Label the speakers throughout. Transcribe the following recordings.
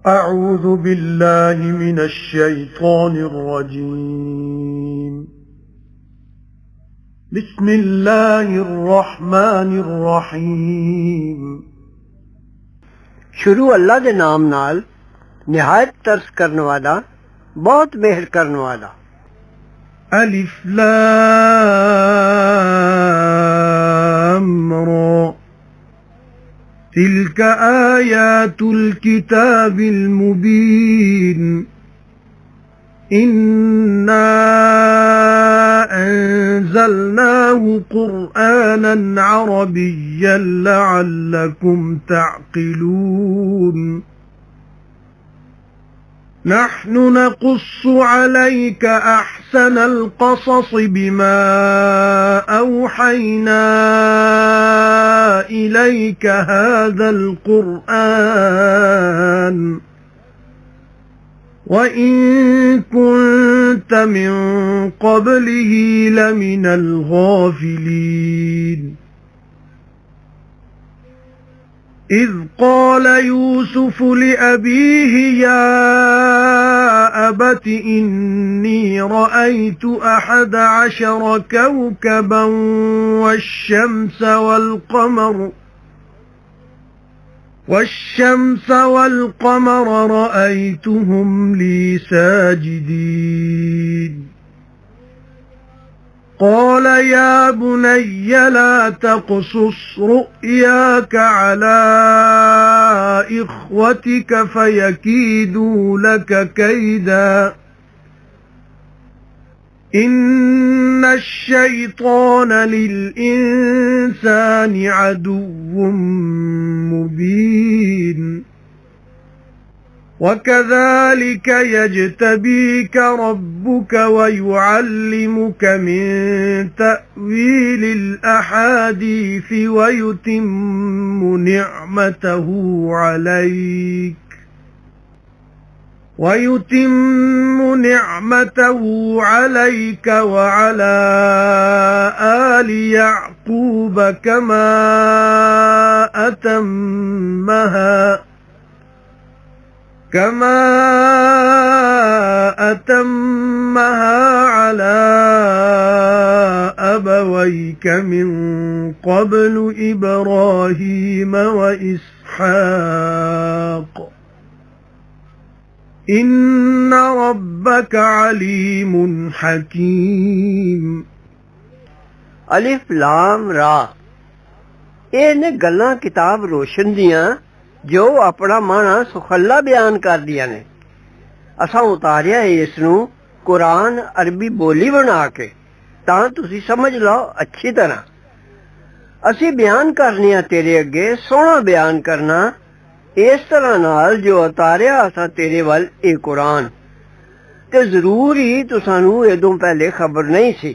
Speaker 1: أعوذ بالله من الشيطان الرجيم بسم الله الرحمن الرحيم
Speaker 2: شروع اللہ دے نام نال نہایت ترس کرن والا بہت مہر کرن والا
Speaker 1: ألف لام را تلك آيات الكتاب المبين إنا أنزلناه قرآنا عربيا لعلكم تعقلون نحن نقص عليك أحسن القصص بما أوحينا إليك هذا القرآن وإن كنت من قبله لمن الغافلين إذ قال يوسف لأبيه يا أبت إني رأيت 11 كوكبا والشمس والقمر رأيتهم لي ساجدين قال يا بني لا تقصص رؤياك على إخوتك فيكيدوا لك كيدا إن الشيطان للإنسان عدو مبين وكذلك يجتبيك ربك ويعلمك من تأويل الأحاديث ويتم نعمته عليك وعلى آل يعقوب كما أتمها على أبويك من قبل إبراهيم وإسحاق إن ربك عليم حكيم
Speaker 2: الف لام را یہ نے گلاں کتاب روشن دیاں جو اپنا مانا سخلا بیان کر دیا نے اساں اتاریا ہے اس نو قرآن عربی بولی بنا کے تاں تسی سمجھ لو اچھی طرح اسی بیان کرنی تیرے اگے سونا بیان کرنا اس طرح نال جو اتاریا اساں تیرے ول اے قرآن تے ضرور ہی تسانو ادوں پہلے خبر نہیں سی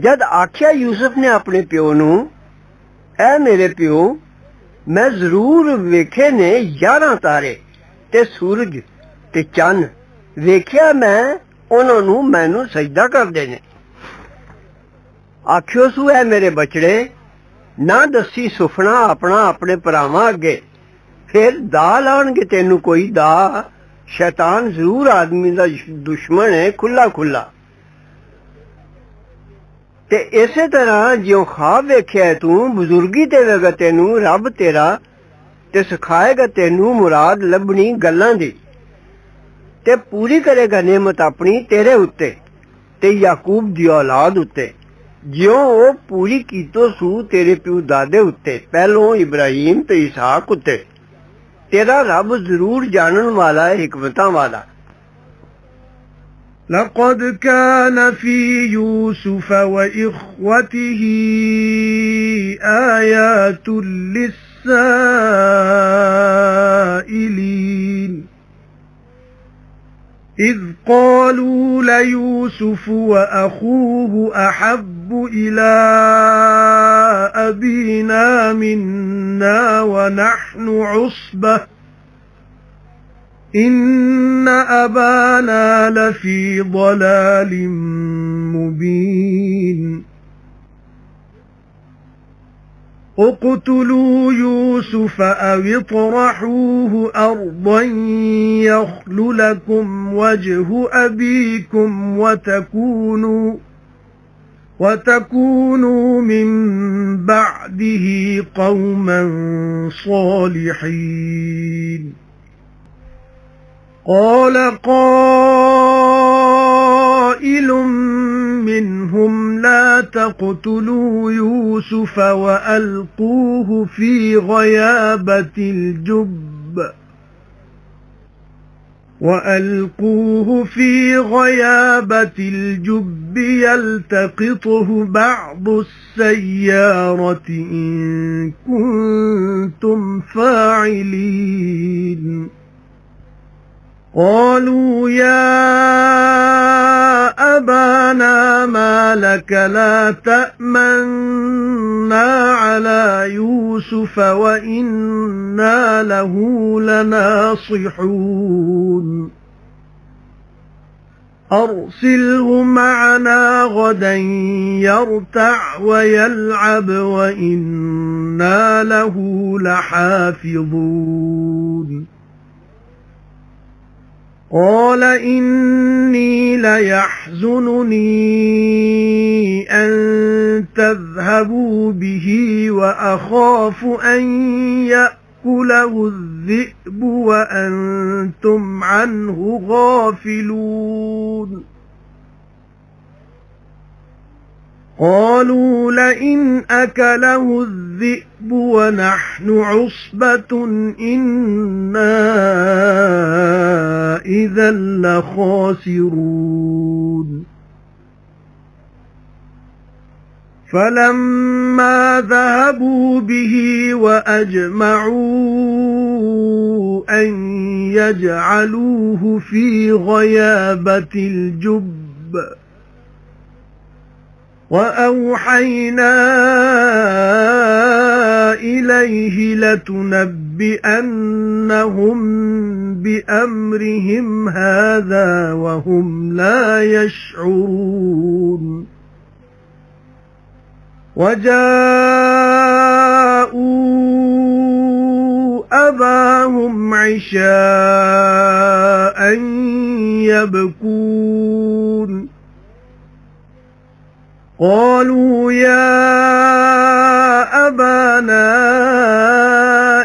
Speaker 2: جد آکھیا یوسف نے اپنے پیو نو اے میرے پیو میں ضرور ویکھے نے 11 تارے تے سورج تے چن ویکھیا میں انہاں نو مینوں سجدہ کردے نے آکھیو سو اے میرے بچڑے نہ دسی سفنا اپنا اپنے پراواں اگے پھر دا لان گے تینوں کوئی دا شیطان ضرور آدمی دا دشمن ہے کھلا کھلا تے اسی طرح جیوں خواب ویکھیا ہے تو بزرگی تے گا تینوں رب تیرا تے سکھائے گا تینوں مراد لبنی گلاں دی تے پوری کرے گا نعمت اپنی تیرے اتے تے یعقوب دی اولاد اتے جیوں او پوری کیتو سو تیرے پیو دادے اتے پہلوں ابراہیم تے اسحاق اتے تیرا رب ضرور جانن والا ہے حکمتاں والا
Speaker 1: لقد كان في يوسف وإخوته آيات للسائلين إذ قالوا ليوسف وأخوه أحب إلى أبينا منا ونحن عصبة إن أبانا لفي ضلال مبين اقتلوا يوسف أو اطرحوه أرضا يخل لكم وجه أبيكم وتكونوا من بعده قوما صالحين قال قائل منهم لا تقتلوا يوسف وألقوه في غيابة الجب يلتقطه بعض السيارة إن كنتم فاعلين قالوا يا أبانا ما لك لا تأمنا على يوسف وإنا له لناصحون أرسله معنا غدا يرتع ويلعب وإنا له لحافظون قال إني ليحزنني أن تذهبوا به وأخاف أن يأكله الذئب وأنتم عنه غافلون قالوا لئن أكله الذئب ونحن عصبة إنا إذا لخاسرون فلما ذهبوا به وأجمعوا أن يجعلوه في غيابة الجب وأوحينا إليه لتنبئنهم بأمرهم هذا وهم لا يشعرون وجاءوا أباهم عشاء يبكون قالوا يا أبانا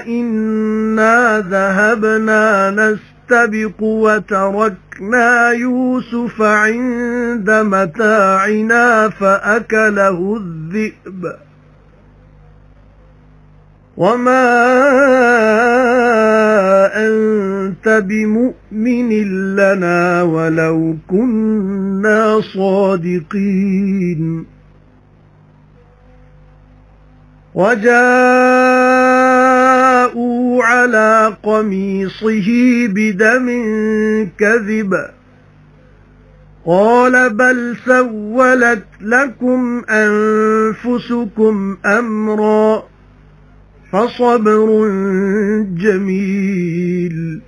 Speaker 1: إنا ذهبنا نستبق وتركنا يوسف عند متاعنا فأكله الذئب وما أنت بمؤمن لنا ولو كنا صادقين وجاءوا على قميصه بدم كذب قال بل سولت لكم أنفسكم أمرا فصبر جميل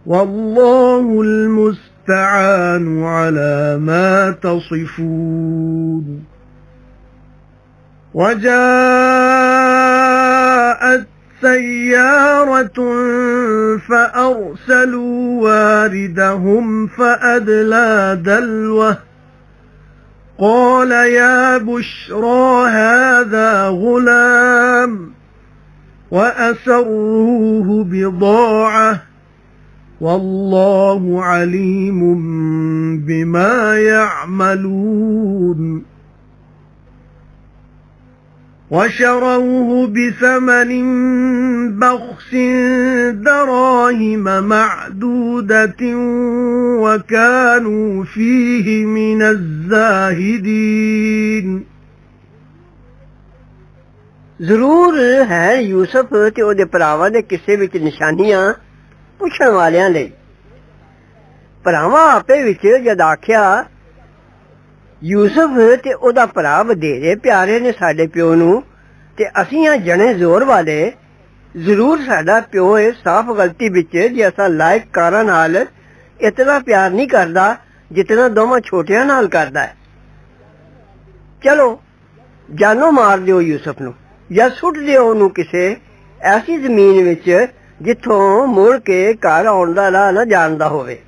Speaker 1: والله المستعان على ما تصفون وجاءت سيارة فأرسلوا واردهم فأدلى دلوه قال يا بشرى هذا غلام وأسروه بضاعة والله عليم بما يعملون وشروه بثمن بخس دراهم معدودة وكانوا فيه من الزاهدين
Speaker 2: ਜ਼ਰੂਰ ਹੈ ਯੂਸਫ ਤੇ ਉਹਦੇ ਭਰਾਵਾਂ ਦੇ ਕਿਸੇ ਵਿੱਚ ਨਿਸ਼ਾਨੀਆਂ ਪੁੱਛਣ ਵਾਲਿਆਂ ਲਈ ਭਰਾਵਾਂ ਆਪੇ ਵਿੱਚ ਜਦ ਆਖਿਆ ਯੂਸਫ ਤੇ ਉਹਦਾ ਭਰਾ ਵਧੇਰੇ ਪਿਆਰੇ ਨੇ ਸਾਡੇ ਪਿਓ ਨੂੰ ਤੇ ਅਸੀਂ ਆ ਜਣੇ ਜ਼ੋਰ ਵਾਲੇ ਜ਼ਰੂਰ ਸਾਡਾ ਪਿਓ ਇਹ ਸਾਫ਼ ਗਲਤੀ ਵਿੱਚ ਜੇ ਅਸਾਂ ਲਾਇਕ ਕਾਰਾਂ ਨਾਲ ਇਤਨਾ ਪਿਆਰ ਨਹੀਂ ਕਰਦਾ ਜਿਤਨਾ ਦੋਵਾਂ ਛੋਟਿਆਂ ਨਾਲ ਕਰਦਾ ਹੈ ਚਲੋ ਜਾਨੋਂ ਮਾਰ ਦਿਓ ਯੂਸਫ ਨੂੰ ਜਾਂ ਸੁੱਟ ਦਿਓ ਉਹਨੂੰ ਕਿਸੇ ਐਸੀ ਜ਼ਮੀਨ ਵਿੱਚ ਜਿੱਥੋਂ ਮੁੜ ਕੇ ਘਰ ਆਉਣ ਦਾ ਰਾਹ ਨਾ ਜਾਣਦਾ ਹੋਵੇ।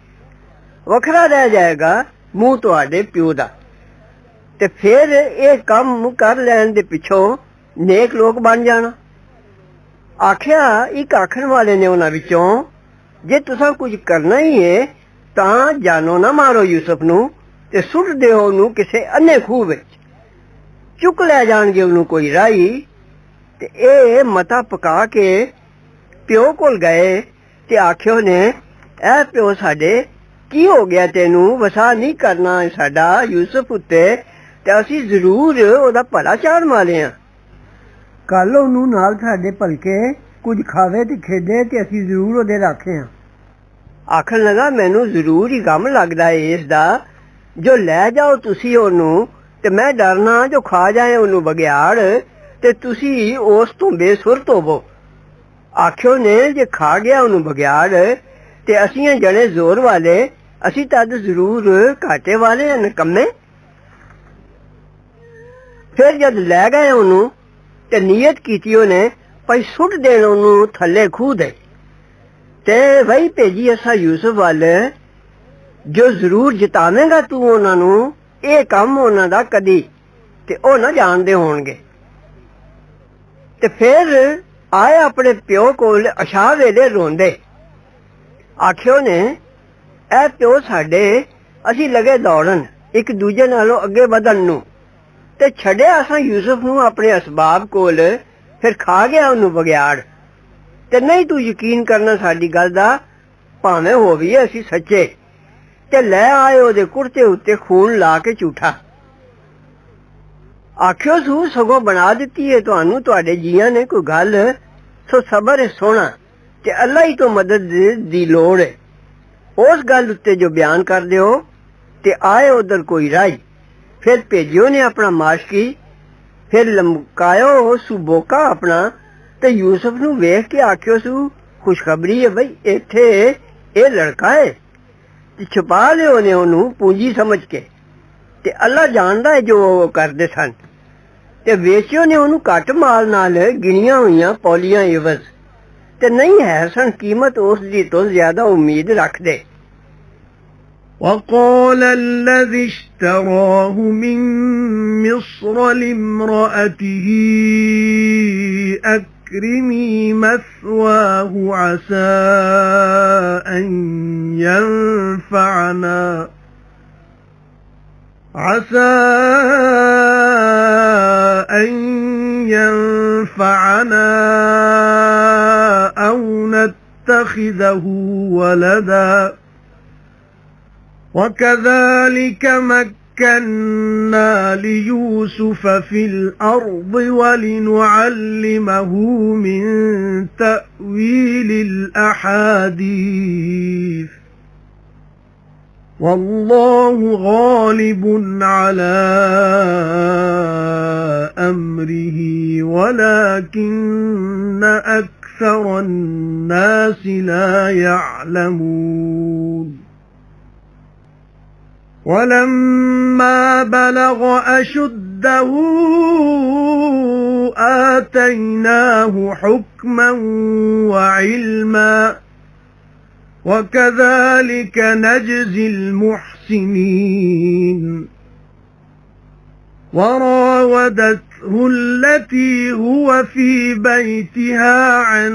Speaker 2: ਵੱਖਰਾ ਰਹਿ ਜਾਏਗਾ ਮੂੰਹ ਤੁਹਾਡੇ ਪਿਓ ਦਾ। ਤੇ ਫਿਰ ਇਹ ਕੰਮ ਕਰ ਲੈਣ ਦੇ ਪਿੱਛੋਂ ਨੇਕ ਲੋਕ ਬਣ ਜਾਣਾ। ਆਖਿਆ ਇੱਕ ਆਖਣ ਵਾਲੇ ਨੇ ਉਹਨਾਂ ਵਿੱਚੋਂ, ਜੇ ਤੁਸੀਂ ਕੁਝ ਕਰਨਾ ਹੀ ਹੈ ਤਾਂ ਜਾਨੋ ਨਾ ਮਾਰੋ ਯੂਸਫ ਨੂੰ ਤੇ ਸੁੱਟ ਦਿਓ ਉਹਨੂੰ ਕਿਸੇ ਅੰਨੇ ਖੂਹ ਵਿੱਚ। ਚੁੱਕ ਲੈ ਜਾਣਗੇ ਉਹਨੂੰ ਕੋਈ ਰਾਹੀ। ਤੇ ਇਹ ਮਤਾ ਪਕਾ ਕੇ ਪਿਓ ਕੋਲ ਗਏ ਤੇ ਆਖਿਓ ਨੇ, ਐ ਪਿਓ ਸਾਡੇ, ਕੀ ਹੋ ਗਿਆ ਤੈਨੂੰ? ਵਸਾ ਨਹੀਂ ਕਰਨਾ ਸਾਡਾ ਯੂਸਫ ਉੱਤੇ ਤੇ ਅਸੀਂ ਜ਼ਰੂਰ ਉਹਦਾ ਭਲਾ ਚਾਹਣ ਵਾਲੇ ਹਾਂ। ਕੱਲ ਉਹਨੂੰ ਨਾਲ ਸਾਡੇ ਭਲਕੇ ਕੁਝ ਖਾਵੇ ਤੇ ਖੇਡੇ ਤੇ ਅਸੀਂ ਜ਼ਰੂਰ ਉਹਦੇ ਰਾਖੇ ਹਾਂ। ਆਖਣ ਲੱਗਾ, ਮੈਨੂੰ ਜ਼ਰੂਰ ਹੀ ਗਮ ਲੱਗਦਾ ਇਸ ਦਾ। ਜੋ ਲੈ ਜਾਓ ਤੁਸੀਂ ਉਹਨੂੰ ਤੇ ਮੈਂ ਡਰਨਾ ਜੋ ਖਾ ਜਾਏ ਉਹਨੂੰ ਬਗਿਆੜ ਤੇ ਤੁਸੀਂ ਉਸ ਤੋਂ ਬੇਸੁਰਤ ਹੋਵੋ। ਆਖਿਓ ਨੇ, ਜੇ ਖਾ ਗਿਆ ਉਹਨੂੰ ਬਗਿਆੜ ਤੇ ਅਸੀਂ ਜਣੇ ਜ਼ੋਰ ਵਾਲੇ, ਅਸੀਂ ਤਦ ਜ਼ਰੂਰ ਘਾਟੇ ਵਾਲੇ ਨਕੰਮੇ। ਫਿਰ ਜਦ ਲੈ ਗਏ ਉਹਨੂੰ ਤੇ ਨੀਅਤ ਕੀਤੀ ਉਹਨੇ ਭਾਈ ਸੁੱਟ ਦੇਣ ਉਹਨੂੰ ਥੱਲੇ ਖੂਹ ਦੇ। ਤੇ ਵਹੀ ਭੇਜੀ ਅਸਾਂ ਯੂਸਫ ਵੱਲ, ਜੋ ਜ਼ਰੂਰ ਜਿਤਾਵੇਂਗਾ ਤੂੰ ਉਹਨਾਂ ਨੂੰ, ਇਹ ਕੰਮ ਉਹਨਾਂ ਦਾ ਕਦੀ ਤੇ ਉਹ ਨਾ ਜਾਣਦੇ ਹੋਣਗੇ। ਤੇ ਫਿਰ ਆਏ ਆਪਣੇ ਪਿਓ ਕੋਲ ਅਸ਼ਾ ਵੇਲੇ ਰੋਂਦੇ। ਆਖਿਓ ਨੇ, ਐ ਪਿਓ ਸਾਡੇ, ਅਸੀਂ ਲਗੇ ਦੌੜਨ ਇੱਕ ਦੂਜੇ ਨਾਲੋਂ ਅੱਗੇ ਵਧਣ ਨੂੰ ਤੇ ਛੱਡਿਆ ਅਸਾਂ ਯੂਸਫ ਨੂੰ ਆਪਣੇ ਅਸਬਾਬ ਕੋਲ। ਫਿਰ ਖਾ ਗਿਆ ਉਹਨੂੰ ਬਗਿਆੜ। ਤੇ ਨਹੀਂ ਤੂੰ ਯਕੀਨ ਕਰਨਾ ਸਾਡੀ ਗੱਲ ਦਾ, ਭਾਵੇਂ ਹੋਵੀਏ ਅਸੀਂ ਸੱਚੇ। ਤੇ ਲੈ ਆਏ ਉਹਦੇ ਕੁੜਤੇ ਉੱਤੇ ਖੂਨ ਲਾ ਕੇ ਝੂਠਾ। ਆਖਿਓ ਸੂ ਸਗੋਂ ਬਣਾ ਦਿੱਤੀ ਹੈ ਤੁਹਾਨੂੰ ਤੁਹਾਡੇ ਜੀਆਂ ਨੇ ਕੋਈ ਗੱਲ, ਸੋ ਸਬਰ ਸੋਹਣਾ ਤੇ ਅੱਲਾ ਹੀ ਤੋਂ ਮਦਦ ਦੀ ਲੋੜ ਹੈ। ਉਸ ਗੱਲ ਉੱਤੇ ਜੋ ਬਿਆਨ ਕਰ ਦਿਓ ਤੇ ਆਏ ਉਧਰ ਕੋਈ ਰਾਈ। ਫਿਰ ਭੇਜਿਓ ਨੇ ਆਪਣਾ ਮਾਸ਼ਕੀ। ਫਿਰ ਲਮਕਾਇਓ ਸੂ ਬੋਕਾ ਆਪਣਾ ਤੇ ਯੂਸਫ ਨੂੰ ਵੇਖ ਕੇ ਆਖਿਓ ਸੂ, ਖੁਸ਼ਖਬਰੀ ਹੈ ਬਈ ਇੱਥੇ ਇਹ ਲੜਕਾ ਹੈ। ਤੇ ਛੁਪਾ ਲਿਓ ਨੇ ਉਹਨੂੰ ਪੂੰਜੀ ਸਮਝ ਕੇ ਤੇ ਅੱਲਾ ਜਾਣਦਾ ਹੈ ਜੋ ਉਹ ਕਰਦੇ ਸਨ। ਤੇ ਵੇਚਿਓ ਨੇ ਉਹਨੂੰ ਘੱਟ ਮਾਲ ਨਾਲ ਗਿਣੀਆਂ ਹੋਈਆਂ ਪੌਲੀਆਂ ਇਵਜ਼ ਤੇ ਨਹੀਂ ਹੈ ਸਨ ਕੀਮਤ ਉਸ ਦੀ ਤੋਂ ਜ਼ਿਆਦਾ ਉਮੀਦ ਰੱਖਦੇ।
Speaker 1: وقال الذي اشتراه من مصر لامرأته أكرمي مثواه عسى أن ينفعنا أو نتخذه ولدا وكذلك مكنا ليوسف في الأرض ولنعلمه من تأويل الأحاديث والله غالب على أمره ولكن أكثر الناس لا يعلمون ولما بلغ أشده آتيناه حكما وعلما وكذلك نجزي المحسنين وراودته التي هو في بيتها عن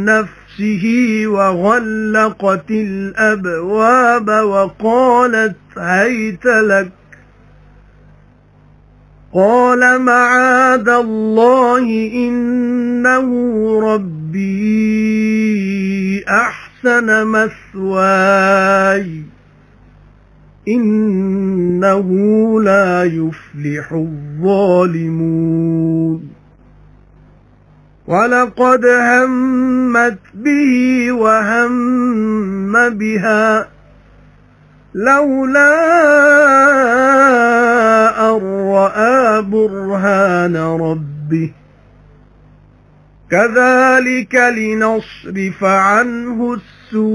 Speaker 1: نفسه وغلقت الأبواب وقالت هيت لك قال معاذ الله إنه ربي أحسن مثواي إنه لا يفلح الظالمون ولقد همت به وهم بها لولا أن رأى برهان ربه كذلك لنصرف عنه السوء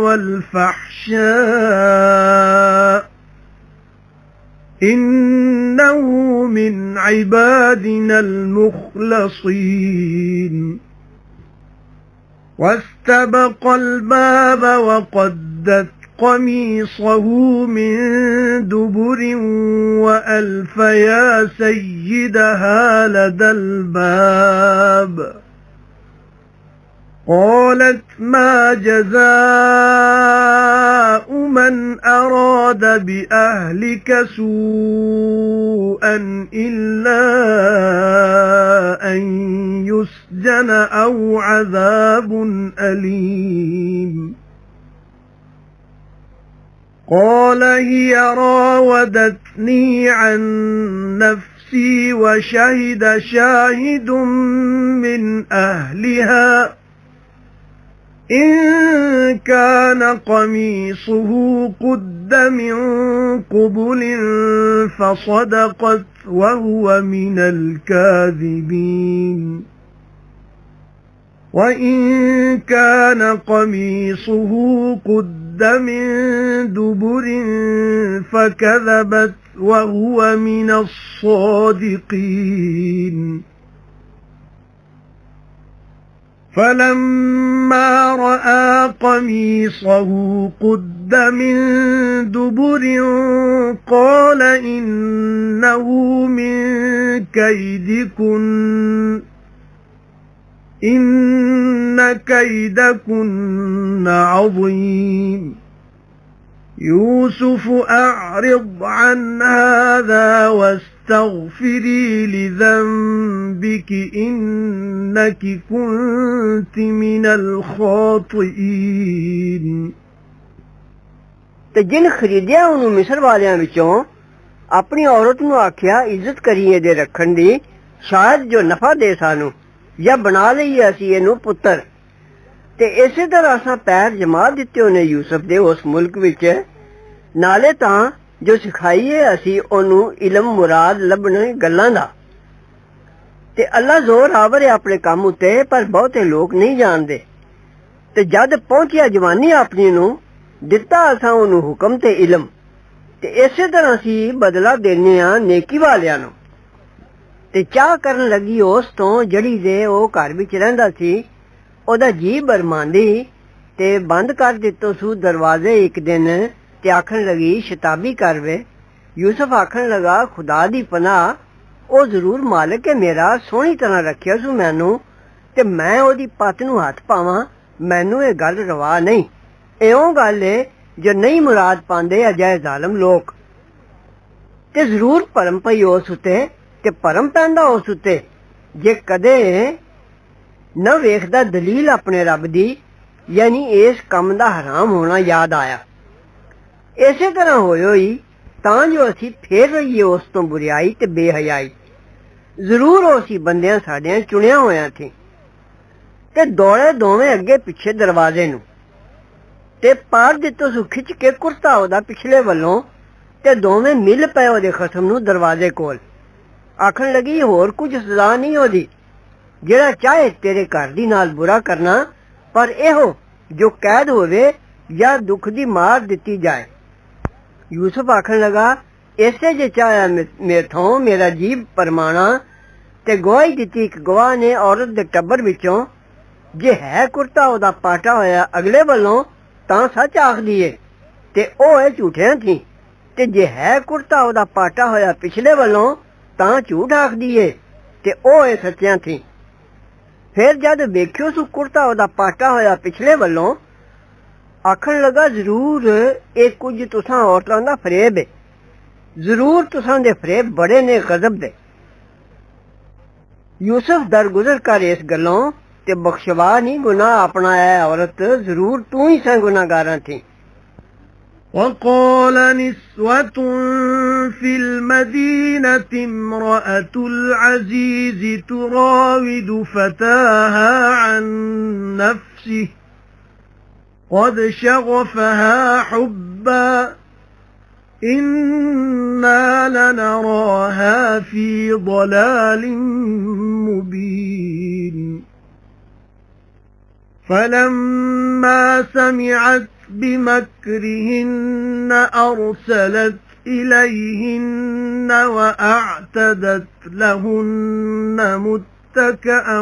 Speaker 1: والفحشاء إنه من عبادنا المخلصين واستبق الباب وقدت قميصه من دبر وألف يا سيدها لدى الباب قالت ما جزاء من أراد بأهلك سوءا إلا أن يسجن أو عذاب أليم قال هي راودتني عن نفسي وشهد شاهد من أهلها إن كان قميصه قد من قبل فصدقت وهو من الكاذبين وإن كان قميصه قد من دبر فكذبت وهو من الصادقين فلما رأى قميصه قد من دبر قال إنه من كيدكن إن كيدكن عظيم يوسف أعرض عن هذا واستغفري لذنبك إنك كنت من الخاطئين
Speaker 2: ਤੇ ਜਿਨ ਖਰੀਦਿਆ ਉਹਨੂੰ ਮਿਸਰ ਵਾਲਿਆਂ ਵਿੱਚੋਂ ਆਪਣੀ ਔਰਤ ਨੂੰ ਆਖਿਆ ਇੱਜ਼ਤ ਕਰੀਏ ਦੇ ਰੱਖਣ ਦੀ ਸ਼ਾਇਦ ਜੋ ਨਫਾ ਦੇ ਸਾਨੂੰ ਜਾਂ ਬਣਾ ਲਈਏ ਅਸੀਂ ਇਹਨੂੰ ਪੁੱਤਰ ਤੇ ਇਸੇ ਤਰ੍ਹਾਂ ਅਸਾਂ ਪੈਰ ਜਮਾ ਦਿੱਤੇ ਉਹਨੇ ਯੂਸਫ ਦੇ ਉਸ ਮੁਲਕ ਵਿੱਚ ਨਾਲੇ ਤਾਂ ਜੋ ਸਿਖਾਈਏ ਅਸੀਂ ਉਹਨੂੰ ਇਲਮ ਮੁਰਾਦ ਲੱਭਣੇ ਗੱਲਾਂ ਦਾ ਤੇ ਅੱਲਾ ਜ਼ੋਰ ਆਵਰ ਹੈ ਆਪਣੇ ਕੰਮ ਉੱਤੇ ਪਰ ਬਹੁਤੇ ਲੋਕ ਨਹੀਂ ਜਾਣਦੇ ਤੇ ਜਦ ਪਹੁੰਚਿਆ ਜਵਾਨੀ ਆਪਣੀ ਨੂੰ ਦਿੱਤਾ ਅਸਾਂ ਉਹਨੂੰ ਹੁਕਮ ਤੇ ਇਲਮ ਤੇ ਇਸੇ ਤਰ੍ਹਾਂ ਅਸੀਂ ਬਦਲਾ ਦੇਣੇ ਆ ਨੇਕੀ ਵਾਲਿਆਂ ਨੂੰ ਤੇ ਚਾਹ ਕਰਨ ਲੱਗੀ ਉਸ ਤੋਂ ਜਿਹੜੀ ਦੇ ਉਹ ਘਰ ਵਿੱਚ ਰਹਿੰਦਾ ਸੀ ਉਹਦਾ ਜੀ ਬਰਮਾਂਦੀ ਤੇ ਬੰਦ ਕਰ ਦਿੱਤੋ ਸੂ ਦਰਵਾਜ਼ੇ ਇੱਕ ਦਿਨ ਤੇ ਆਖਣ ਲੱਗੀ ਸ਼ਤਾਬੀ ਕਰਵੇ ਯੂਸਫ ਆਖਣ ਲਗਾ ਖੁਦਾ ਦੀ ਪਨਾਹ ਉਹ ਜ਼ਰੂਰ ਮਾਲਕ ਹੈ ਮੇਰਾ ਸੋਹਣੀ ਤਰ੍ਹਾਂ ਰੱਖਿਆ ਸੂ ਮੈਨੂੰ ਤੇ ਮੈਂ ਉਹਦੀ ਪੱਤ ਨੂੰ ਹੱਥ ਪਾਵਾਂ ਮੈਨੂੰ ਇਹ ਗੱਲ ਰਵਾ ਨਹੀਂ ਇਉਂ ਗੱਲ ਏ ਜੋ ਨਹੀਂ ਮੁਰਾਦ ਪਾਉਂਦੇ ਅਜਿਹੇ ਜ਼ਾਲਮ ਲੋਕ ਤੇ ਜ਼ਰੂਰ ਭਰਮ ਪਈ ਉਸ ਉੱਤੇ ਤੇ ਭਰਮ ਪੈਂਦਾ ਉਸ ਉੱਤੇ ਜੇ ਕਦੇ ਨਾ ਵੇਖਦਾ ਦਲੀਲ ਆਪਣੇ ਰੱਬ ਦੀ ਯਾਨੀ ਇਸ ਕੰਮ ਦਾ ਹਰਾਮ ਹੋਣਾ ਯਾਦ ਆਇਆ ਇਸੇ ਤਰ੍ਹਾਂ ਹੋਈ ਤਾਂ ਜੋ ਅਸੀਂ ਫੇਰ ਰਹੀਏ ਉਸ ਤੋਂ ਬੁਰਿਆਈ ਤੇ ਬੇਹਯਾਈ ਜ਼ਰੂਰ ਉਸੀ ਬੰਦਿਆਂ ਸਾਡਿਆਂ ਚੁਣਿਆ ਹੋਇਆ ਸੀ ਤੇ ਦੌੜੇ ਦੋਵੇਂ ਅੱਗੇ ਪਿੱਛੇ ਦਰਵਾਜ਼ੇ ਨੂੰ ਤੇ ਪਾਰ ਦਿੱਤੋ ਸੁ ਖਿੱਚ ਕੇ ਕੁਰਤਾ ਉਹਦਾ ਪਿਛਲੇ ਵੱਲੋਂ ਤੇ ਦੋਵੇਂ ਮਿਲ ਪਏ ਉਹਦੇ ਖਸਮ ਨੂੰ ਦਰਵਾਜ਼ੇ ਕੋਲ ਆਖਣ ਲੱਗੀ ਹੋਰ ਕੁਝ ਸਜ਼ਾ ਨਹੀਂ ਉਹਦੀ ਜਿਹੜਾ ਚਾਹੇ ਤੇਰੇ ਘਰ ਦੀ ਨਾਲ ਬੁਰਾ ਕਰਨਾ ਪਰ ਇਹੋ ਜੋ ਕੈਦ ਹੋਵੇ ਜਾਂ ਦੁੱਖ ਦੀ ਮਾਰ ਦਿੱਤੀ ਜਾਏ ਯੂਸਫ ਆਖਣ ਲਗਾ ਇਸੇ ਜੇ ਚਾਹਿਆ ਮੇਥੋਂ ਮੇਰਾ ਜੀਬ ਪਰਮਾਣਾ ਤੇ ਗਵਾਹੀ ਦਿੱਤੀ ਇੱਕ ਗਵਾਹ ਨੇ ਔਰਤ ਦੇ ਟੱਬਰ ਵਿੱਚੋਂ ਜੇ ਹੈ ਕੁਰਤਾ ਉਹਦਾ ਪਾਟਾ ਹੋਇਆ ਅਗਲੇ ਵੱਲੋਂ ਤਾਂ ਸੱਚ ਆਖਦੀ ਏ ਤੇ ਉਹ ਇਹ ਝੂਠਿਆਂ ਥੀ ਤੇ ਜੇ ਹੈ ਕੁਰਤਾ ਉਹਦਾ ਪਾਟਾ ਹੋਇਆ ਪਿਛਲੇ ਵੱਲੋਂ ਤਾਂ ਝੂਠ ਆਖਦੀ ਏ ਤੇ ਉਹ ਇਹ ਸੱਚਿਆਂ ਥੀ ਫਿਰ ਜਦ ਵੇਖਿਓ ਸੂ ਕੁਰਤਾ ਉਹਦਾ ਪਾਟਾ ਹੋਇਆ ਪਿਛਲੇ ਵੱਲੋਂ ਆਖਣ ਲਗਾ ਜ਼ਰੂਰ ਇਹ ਕੁਝ ਤੁਸਾਂ ਔਰਤਾਂ ਦਾ ਫਰੇਬ ਏ ਜ਼ਰੂਰ ਤੁਸਾਂ ਦੇ ਫਰੇਬ ਬੜੇ ਨੇ ਗਜ਼ਬ ਦੇ ਯੂਸਫ ਦਰਗੁਜ਼ਰ ਕਰ ਇਸ ਗੱਲੋਂ ਤੇ ਬਖਸ਼ਵਾ ਨਹੀਂ ਗੁਨਾਹ ਆਪਣਾ ਹੈ ਔਰਤ ਜ਼ਰੂਰ ਤੂੰ ਹੀ ਸੰ ਗੁਨਾਹਗਾਰਾਂ ਥੀ
Speaker 1: وقال نسوة في المدينة امرأة العزيز تراود فتاها عن نفسه قد شغفها حبا إنا لنراها في ضلال مبين فلما سمعت بمكرهن أرسلت إليهن وأعتدت لهن متكئا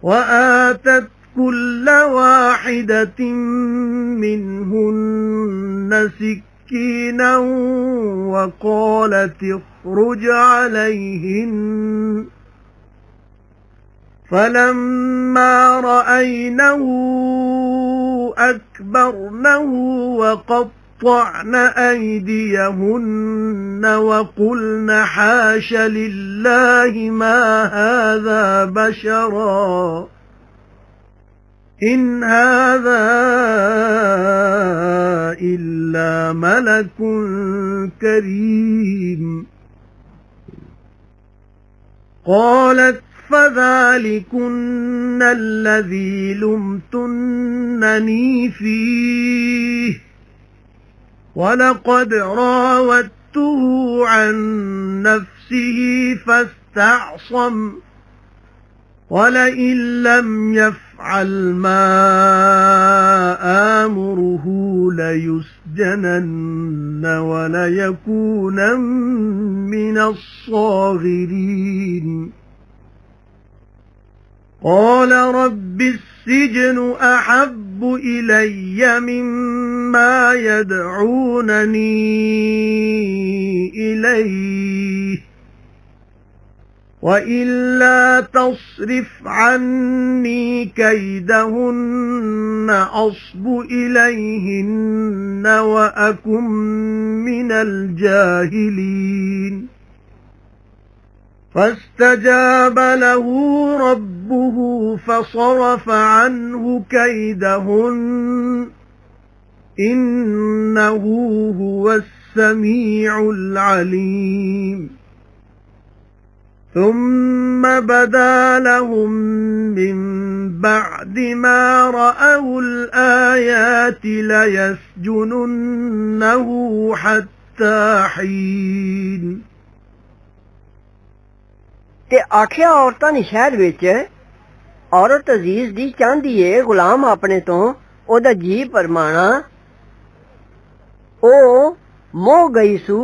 Speaker 1: وآتت كل واحدة منهن سكينا وقالت اخرج عليهن فلما رأينه أكبرنه وقطعن أيديهن وقلن حاش لله ما هذا بشرا إن هذا إلا ملك كريم قالت فذلكن الذي لمتنني فيه ولقد راودته عن نفسه فاستعصم ولئن لم يفعل ما آمره ليسجنن وليكونن من الصاغرين قال رب السجن أحب إلي مما يدعونني إليه وإلا تصرف عني كيدهن أصب إليهن وأكن من الجاهلين فاستجاب له ربه فصرف عنه كيدهن إنه هو السميع العليم ثم بدا لهم من بعد ما رأوا الآيات ليسجننه حتى حين
Speaker 2: ਤੇ ਆਖਿਆ ਔਰਤਾਂ ਨੇ ਸ਼ਹਿਰ ਵਿੱਚ ਔਰਤ ਅਜ਼ੀਜ਼ ਦੀ ਚਾਹੁੰਦੀ ਏ ਗੁਲਾਮ ਆਪਣੇ ਤੋਂ ਉਹਦਾ ਜੀ ਪਰਮਾਣਾ ਉਹ ਮੋਹ ਗਈ ਸੂ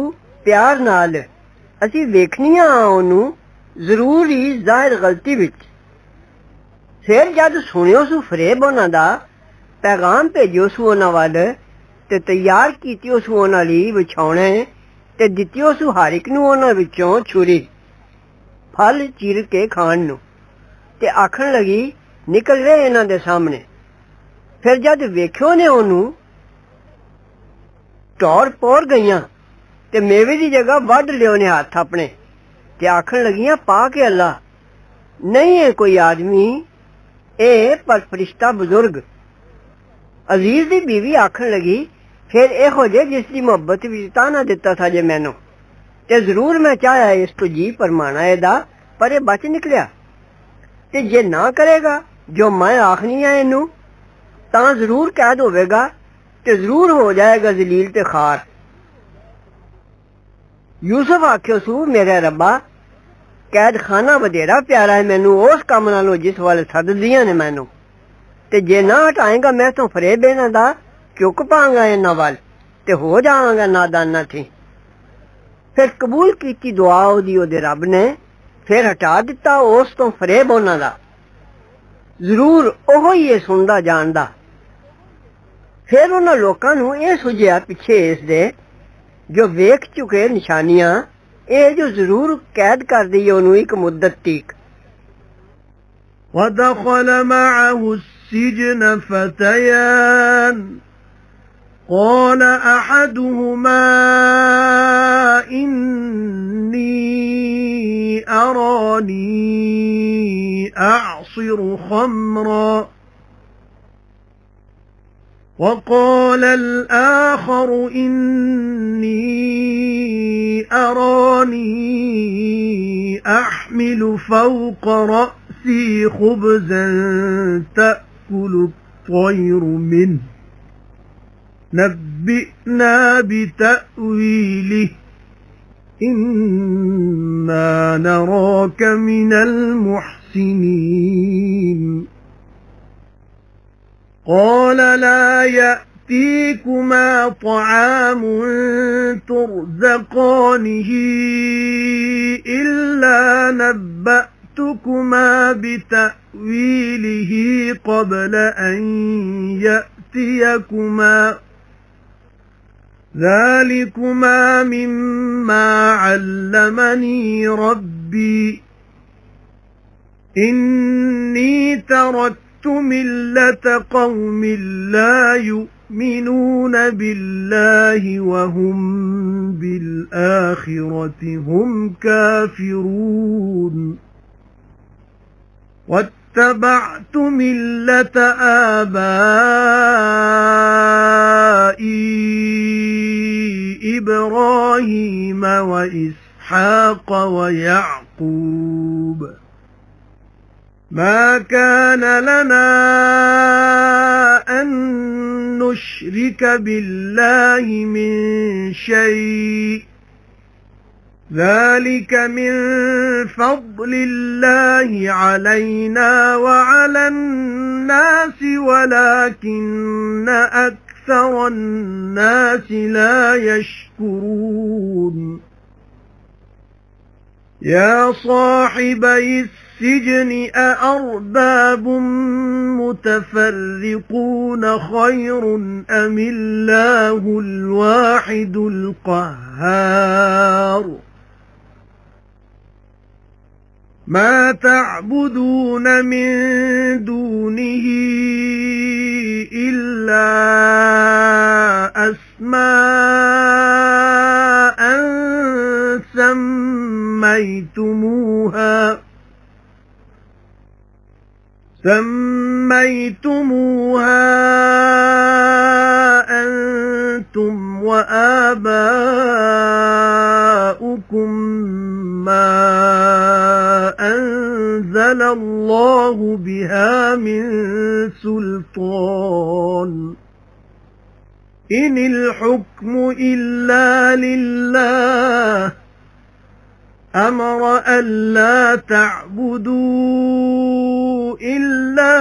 Speaker 2: ਪਿਆਰ ਨਾਲ ਅਸੀਂ ਵੇਖਨੀਆਂ ਉਹਨੂੰ ਜ਼ਰੂਰ ਹੀ ਜ਼ਾਹਿਰ ਗਲਤੀ ਵਿੱਚ ਫਿਰ ਜਦ ਸੁਣਿਓ ਸੂ ਫਰੇਬ ਉਹਨਾਂ ਦਾ ਪੈਗਾਮ ਭੇਜਿਓ ਸੂ ਉਹਨਾਂ ਵੱਲ ਤੇ ਤਿਆਰ ਕੀਤਿਓ ਸੂ ਉਹਨਾਂ ਲਈ ਵਿਛਾਉਣੇ ਤੇ ਦਿੱਤਿਓ ਸੂ ਹਰ ਇੱਕ ਨੂੰ ਉਹਨਾਂ ਵਿੱਚੋਂ ਛੁਰੀ फल चीर के खान नू ते आखन लगी निकल रहे इन्हां दे सामने फिर जद वेख्यो ने ओनू टौर पोर गईयां ते मेवे दी जगह वड लियो ने हाथ अपने ते आखन लगियां पा के अल्लाह नहीं है कोई आदमी ए पर फरिश्ता बुजुर्ग अजीज दी बीवी आखन लगी फिर एहो जे जिसदी मोहब्बत विच ताना दिता था जे मैनू ते जरूर मैं चाहया इस तो जी परमाना एदा पर ये बच निकलिया ते जे ना करेगा जो मैं आखनी है इनू तां जरूर कैद होवेगा ते जरूर हो जाएगा जलील ते खार यूसुफ आख्यो सू मेरे रब्बा कैद खाना बधेरा प्यारा है मैनू उस काम नालों जिस वाले सद दियां ने मैनू ते जे ना हटाएगा मैं तो फरेब इन्हां दा चुक पांगा इन्हां वाल ते हो जावांगा नादान ना थी फिर कबूल की दुआ ओदी ओदे रब ने फिर हटा दिता उस तो फरेब उन्हां दा जरूर ओहो ही ये सुनदा जानदा फिर उन्हां लोकां नूं ये सुझिया पिछे इस दे जो वेख चुके निशानियां ये जो जरूर कैद कर दी ओनू एक मुद्दत तक
Speaker 1: ودخل معه السجن فتيان قال أحدهما إني أراني أعصر خمرا وقال الآخر إني أراني أحمل فوق رأسي خبزا تأكل الطير منه نبئنا بتأويله إنا نراك من المحسنين قال لا يأتيكما طعام ترزقانه إلا نبأتكما بتأويله قبل أن يأتيكما ذلكما مما علمني ربي إني تركت ملة قوم لا يؤمنون بالله وهم بالآخرة هم كافرون واتبعت ملة آبائي إبراهيم وإسحاق ويعقوب ما كان لنا أن نشرك بالله من شيء ذلك من فضل الله علينا وعلى الناس ولكن أكثر الناس لا يشكرون يا صاحبي السجن أأرباب متفرقون خير أم الله الواحد القهار ما تعبدون من دونه إلا أسماء سميتموها أنتم وآباؤكم ما أنزل الله بها من سلطان إن الحكم إلا لله أمر ألا تعبدوا إلا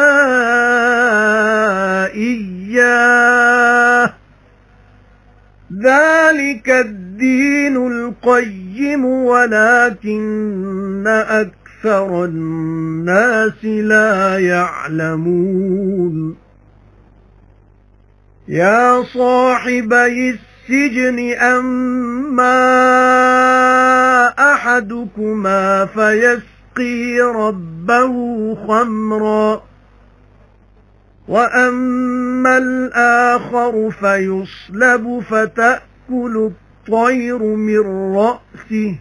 Speaker 1: إياه ذلك الدين القيم ولكن أكثر الناس لا يعلمون يا صاحبي السجن أما أحدكما فيسقي ربه خمرا وأما الآخر فيصلب فتأكل الطير من رأسه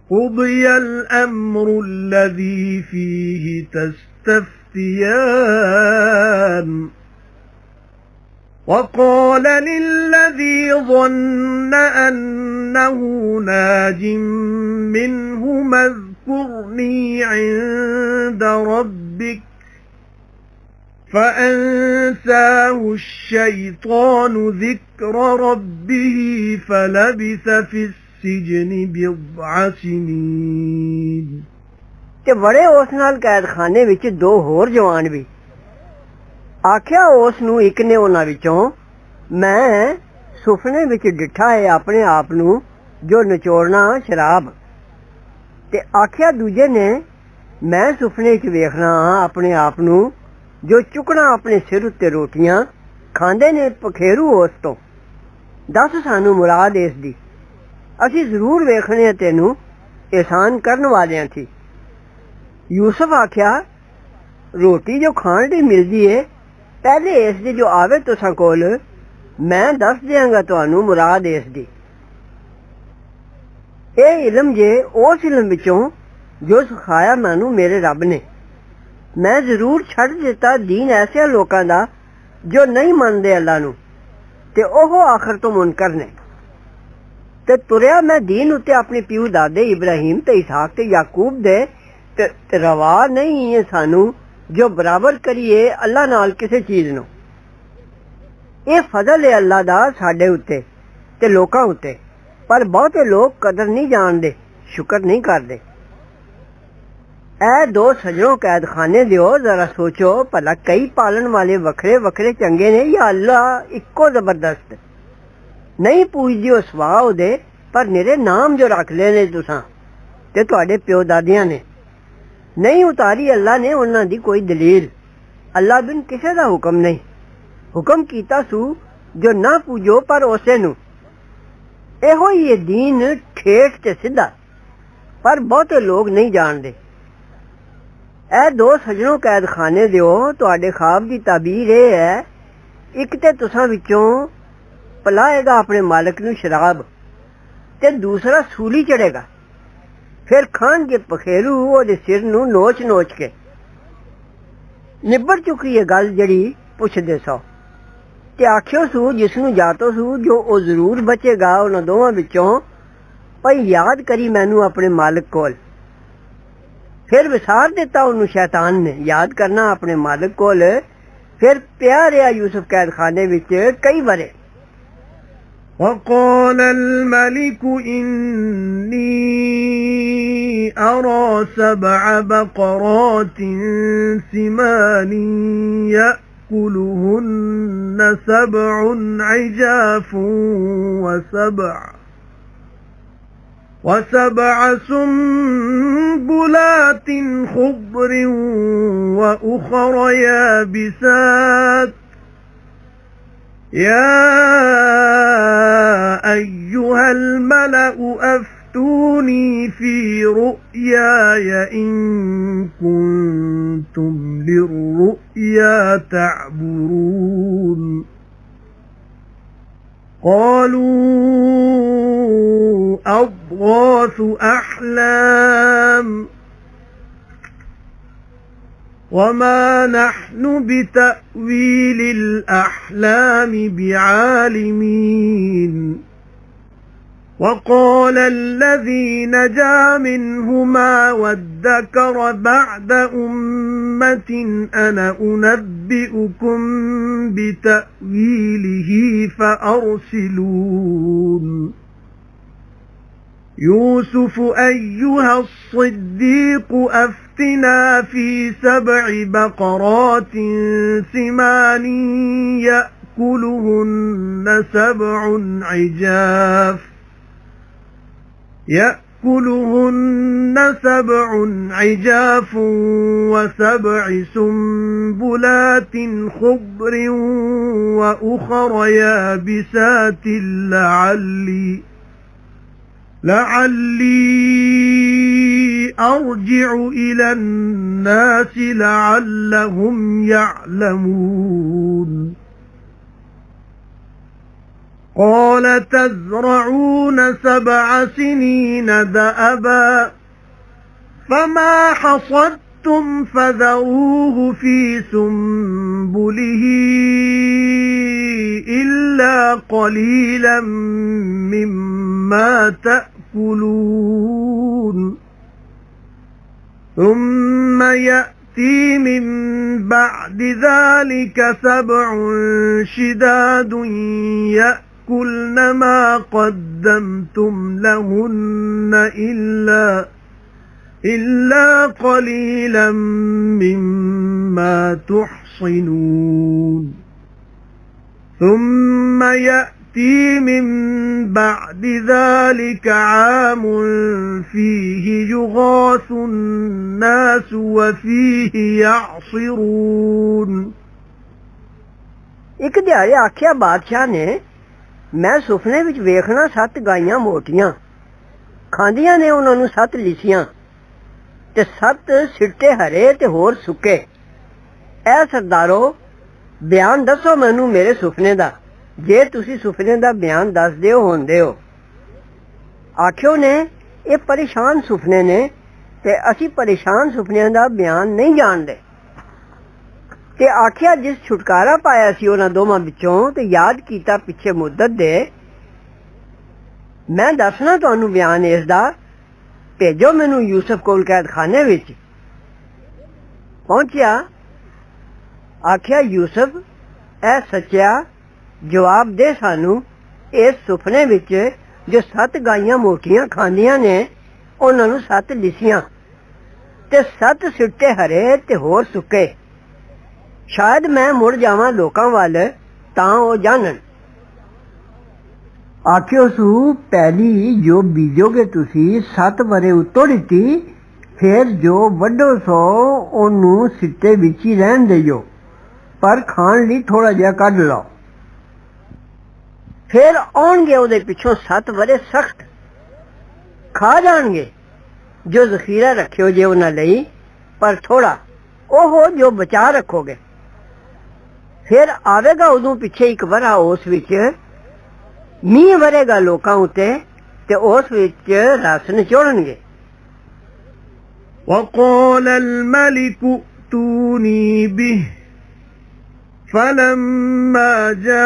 Speaker 1: قضي الأمر الذي فيه تستفتيان وقال للذي ظن أنه ناج منهما اذكرني عند ربك فأنساه الشيطان ذكر ربه فلبث في السجن بضع سنين
Speaker 2: ਤੇ ਬੜੇ ਉਸ ਨਾਲ ਕੈਦਖਾਨੇ ਵਿੱਚ ਦੋ ਹੋਰ ਜਵਾਨ ਵੀ ਆਖਿਆ ਉਸ ਨੂੰ ਇੱਕ ਨੇ ਉਹਨਾਂ ਵਿੱਚੋਂ ਮੈਂ ਸੁਪਨੇ ਵਿੱਚ ਡਿੱਠਾ ਹੈ ਆਪਣੇ ਆਪ ਨੂੰ ਜੋ ਨਿਚੋੜਨਾ ਸ਼ਰਾਬ ਤੇ ਆਖਿਆ ਦੂਜੇ ਨੇ ਮੈਂ ਸੁਪਨੇ 'ਚ ਵੇਖਣਾ ਆਪਣੇ ਆਪ ਨੂੰ ਜੋ ਚੁੱਕਣਾ ਆਪਣੇ ਸਿਰ ਉੱਤੇ ਰੋਟੀਆਂ ਖਾਂਦੇ ਨੇ ਪਖੇਰੂ ਉਸ ਤੋਂ ਦੱਸ ਸਾਨੂੰ ਮੁਰਾਦ ਇਸ ਦੀ ਅਸੀਂ ਜ਼ਰੂਰ ਵੇਖਣੇ ਤੈਨੂੰ ਇਹਸਾਨ ਕਰਨ ਵਾਲਿਆਂ ਸੀ ਯੂਸਫ ਆਖਿਆ ਰੋਟੀ ਜੋ ਖਾਣ ਦੀ ਮਿਲਦੀ ਏ ਪਹਿਲੇ ਇਸ ਦੀ ਜੋ ਆਵੇ ਤੁਸਾਂ ਕੋਲ ਮੈਂ ਦੱਸ ਦਿਆਂਗਾ ਤੁਹਾਨੂੰ ਮੁਰਾਦ ਇਸ ਦੀ ਇਹ ਇਲਮ ਜੇ ਉਸ ਇਲਮ ਵਿੱਚੋਂ ਜੋ ਸਿਖਾਇਆ ਮੈਨੂੰ ਮੇਰੇ ਰੱਬ ਨੇ ਮੈਂ ਜ਼ਰੂਰ ਛੱਡ ਦਿੱਤਾ ਦੀਨ ਐਸੇ ਲੋਕਾਂ ਦਾ ਜੋ ਨਹੀਂ ਮੰਨਦੇ ਅੱਲਾ ਨੂੰ ਤੇ ਉਹ ਆਖਰ ਤੋਂ ਮੁਨਕਰ ਨੇ ਤੇ ਤੁਰਿਆ ਮੈਂ ਦੀਨ ਉੱਤੇ ਆਪਣੇ ਪਿਓ ਦਾਦੇ ਇਬਰਾਹੀਮ ਤੇ ਇਸਾਕ ਤੇ ਯਾਕੂਬ ਦੇ ਤੇ ਰਵਾ ਨਹੀਂ ਹੈ ਸਾਨੂੰ ਜੋ ਬਰਾਬਰ ਕਰੀਏ ਅੱਲਾ ਨਾਲ ਕਿਸੇ ਚੀਜ਼ ਨੂੰ ਇਹ ਫਜ਼ਲ ਹੈ ਅੱਲਾ ਦਾ ਸਾਡੇ ਉੱਤੇ ਤੇ ਲੋਕਾਂ ਉੱਤੇ ਪਰ ਬਹੁਤੇ ਲੋਕ ਕਦਰ ਨਹੀਂ ਜਾਣਦੇ ਸ਼ੁਕਰ ਨਹੀਂ ਕਰਦੇ ऐ दो सजनों कैद खाने दियो, जरा सोचो भला कई पालन वाले वखरे वखरे चंगे ने या अल्लाह इक्को जबरदस्त। नहीं पूजदियो सवा ओदे, पर निरे नाम जो रख ले ने तुसां ते तुहाडे प्यो दादियां ने। नहीं उतारी अल्लाह ने उन्हां दी कोई दलील। अल्लाह बिन किसे दा हुक्म नहीं। हुक्म कीता सू जो ना पूजो पर उसे नू। एहो ही ये दीन ठेठ ते सीधा, पर बहुते लोग नहीं जानदे। ऐ दो सजनों कैद खाने दियो, तुहाडे ख्वाब दी ताबीर ए है, इक ते तुसां विचों पलाएगा अपने मालिक नू शराब ते दूसरा सूली चढ़ेगा, फिर खानगे पखेरू ओदे सिर नू नोच नोच के। निब्बड़ चुकी ये गल जड़ी पुछदे सौ ते आखियो सू जिसनू जातो सू जो ओ जरूर बचेगा उन्हां दोवां विचों, भाई याद करी मैनू अपने मालिक कोल। फिर विसार दिता उन्नू शैतान ने याद करना अपने मालिक कोल। फिर पिया रहा यूसुफ कैद खाने विच कई बरे।
Speaker 1: وقال الملك إني أرى 7 بقرات سمان يأكلهن 7 عجاف وسبع سنبلات خضر وأخر يابسات يا أيها الملأ أفتوني في رؤياي إن كنتم للرؤيا تعبرون قالوا أضغاث أحلام وما نحن بتأويل الأحلام بعالمين وقال الذي نجا منهما وادكر بعد أمة أنا أنبئكم بتأويله فأرسلون يوسف أيها الصديق أفتنا في 7 بقرات سمان يأكلهن 7 عجاف و7 سنبلات خضر وأخر يابسات لعلي أرجع إلى الناس لعلهم يعلمون قال تزرعون 7 سنين دأبا فما حصدتم فذروه في سنبله إلا قليلا مما تأكلون ثم يأتي من بعد ذلك 7 شداد يأكلن ما قدمتم لهن إلا قليلا مما تحصنون ثم يأتي من بعد ذلك عام فيه يغاث الناس وفيه يعصرون
Speaker 2: एक दिहाड़े आख्या बादशाह ने मैं सुपने विच वेखना 7 गाइयां मोटियां खांदियां ने उन्हां नूं 7 लिसियां ते 7 सिट्टे हरे ते होर सुक्के। ऐ सरदारो बयान दसो मैनू मेरे सुपने दा, जे तुसी सुपने दा बयान दस दिओ होंदे हो। आखियो ने ये परेशान सुपने ने ते असी परेशान सुपनियां दा बयान नहीं जानदे। ते आखिया जिस छुटकारा पाया सी उन्हां दोवां विचों ते याद कीता पिछे मुद्दत दे, मैं दसना तुहानू बयान इसदा, भेजो मैनू यूसुफ कोल कैद खाने विच। पहुंचिया, आखिया यूसुफ ऐ सच्चा जवाब दे सानू इस सुपने विच जो 7 गाइयां मोटियां खांदियां ने उन्हां नूं 7 लिसियां ते 7 सिट्टे हरे ते होर सुक्के। शायद मैं मुड़ जावां लोकां वल तां ओ जानन। आखियो सू पहली जो बीजोगे तुसी 7 वरे उत्तों दित्ती, फिर जो वड्डो सो ओनू सिट्टे विच ही रहन देइयो, पर खाण लई थोड़ा जिहा कढ लाओ। फिर आउणगे ओहदे पिछों 7 वरे सख्त, खा जाणगे जो जखीरा रखियो जे उन्हां लई, पर थोड़ा ओहो जो बचा रखोगे। फिर आवेगा उदों पिछे एक वरा उस विच मींह वरेगा लोकां उत्ते ते उस विच रस निचोड़नगे।
Speaker 1: وقال الملك ائتوني به فلما جاءه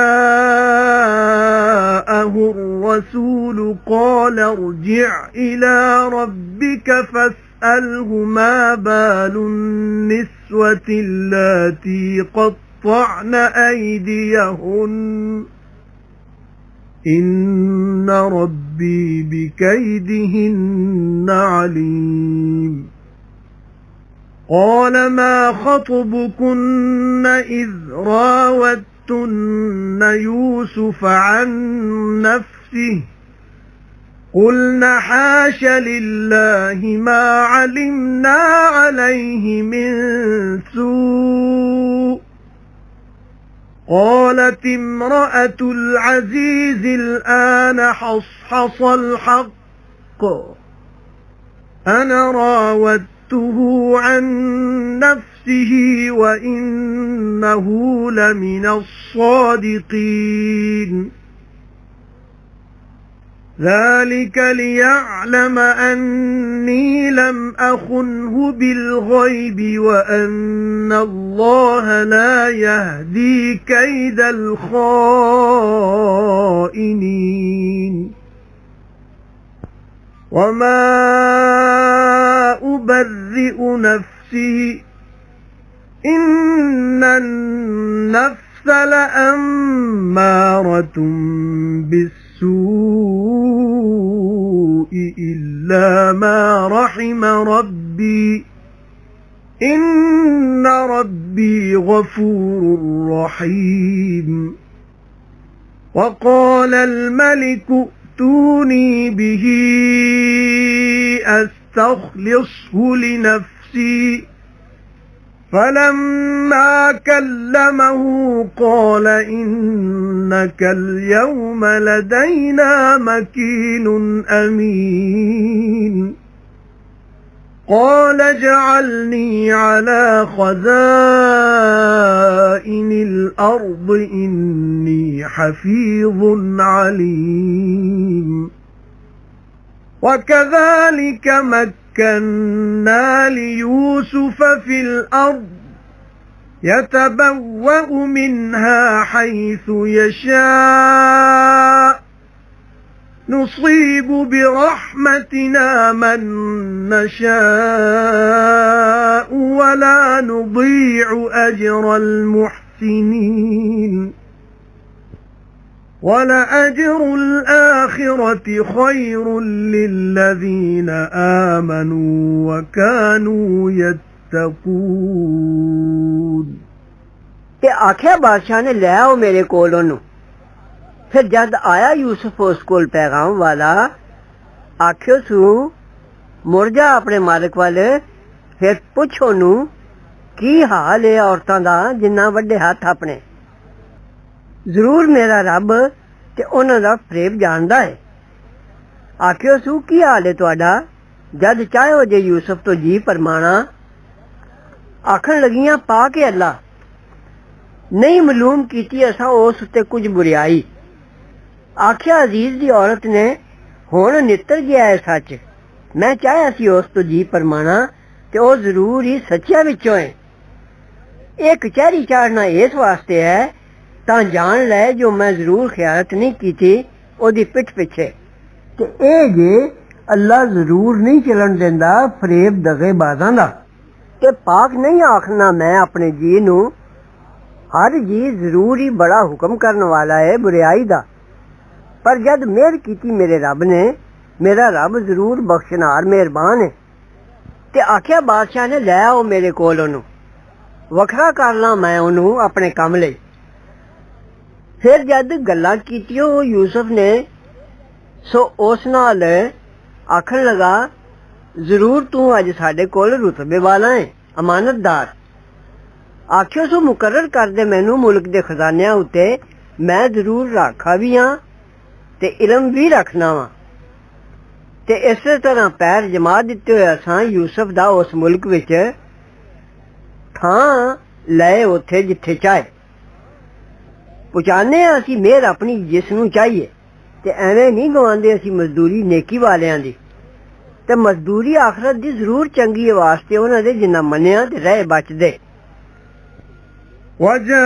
Speaker 1: الرسول قال ارجع إلى ربك فاسأله ما بال النسوة اللاتي قطعن أيديهن إن ربي بكيدهن عليم. قال ما خطبكن إذ راوتن يوسف عن نفسه قلن حاش لله ما علمنا عليه من سوء. قالت امرأة العزيز الآن حصحص الحق أنا راودته عن نفسه وإنه لمن الصادقين. ذلك ليعلم أني لم أخنه بالغيب وأن الله لا يهدي كيد الخائنين. وما أبرئ نفسي إن النفس لأمارة بالسوء إلا ما رحم ربي إن ربي غفور رحيم. وقال الملك ائتوني به أستخلصه لنفسي فلما كلمه قال إنك اليوم لدينا مكين أمين. قال اجعلني على خزائن الأرض إني حفيظ عليم. وكذلك مكنا ليوسف في الأرض يتبوأ منها حيث يشاء نصيب برحمتنا من نشاء ولا نضيع أجر المحسنين. ولأجر الآخرة خير للذين آمنوا وكانوا يتقون.
Speaker 2: ते आख्या बादशाह ने ले आओ मेरे कोल ओनू। फिर जद आया यूसुफ उस कोल पैगाम वाला, आख्यो सू मुड़ जा अपने मालिक वाले, फिर पुछ ओनू की हाल है औरतां दा जिन्ना वड्डे हथ अपने। जरूर मेरा रब ते उन्हां दा फरेब जानदा है। आख्यो सू की हाल है तुहाडा, जद चाहो जे यूसुफ तो जी परमाना। आखन लगियां पा के अल्लाह नहीं मालूम कीती असां उस उत्ते कुछ बुराई। आख्या अजीज दी औरत ने हुण नितर गया है सच। मैं चाहया सी उस तो जी परमाना ते ओ जरूर ही सच्चियां विचों है। ये कचहरी चाढ़ना इस वास्ते है तां जान लै जो मैं जरूर खयानत नहीं कीती ओदी पिठ पिछे। ते ए जे अल्लाह जरूर नहीं चलन देंदा फरेब दगेबाजां दा। ते पाक नहीं आखना मैं अपने जी नू, हर जी जरूर ही बड़ा हुक्म करने वाला है बुराई दा। पर जद मेहर कीती मेरे रब ने, मेरा रब जरूर बख्शनार मेहरबान है। ते आख्या बादशाह ने लै आओ मेरे कोल ओनू वखरा कर ला मैं ओनू अपने कम लई। फिर जद गल्लां कीतियां यूसुफ ने सो उस नाल आखन लगा जरूर तू अज साडे कोल रुतबे वाला है अमानतदार। आखियो सो मुकर्रर कर दे मैनू मुल्क दे खजानियां उत्ते मैं जरूर राखा भी हाँ ते इलम भी रखना वा। ते इस तरह पैर जमा दिते होए असां यूसुफ दा उस मुल्क विच थां लए उत्थे जिथे चाहे पहुंचाने असी मेहर अपनी जिसनू चाहिए ते एवें नहीं गवांदे असी मजदूरी नेकी वालियां दी। ते मजदूरी आखरत दी जरूर चंगी वास्ते उन्हां दे जिन्ना मन्निया ते रहे बचदे।
Speaker 1: وجاء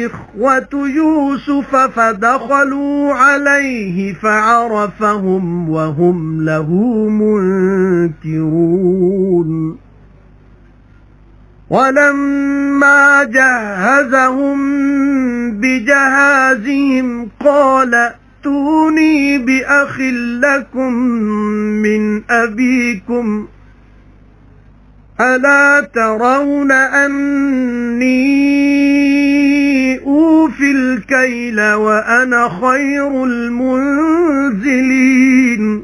Speaker 1: إخوة يوسف فدخلوا عليه فعرفهم وهم له منكرون ولما جهزهم بجهازهم قال ائتوني بأخ لكم من أبيكم ألا ترون أني أوفي الكيل وأنا خير المنزلين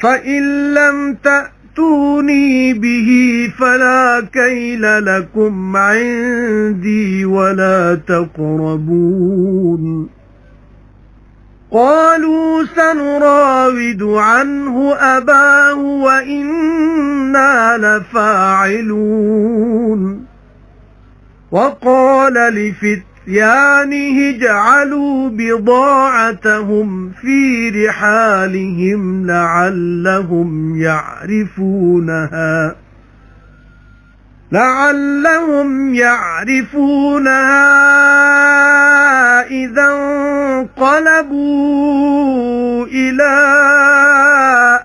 Speaker 1: فإن لم تأتوني به فلا كيل لكم عندي ولا تقربون قالوا سنراود عنه أباه وإنا لفاعلون وقال لفتيانه اجعلوا بضاعتهم في رحالهم لعلهم يعرفونها إذا انقلبوا إلى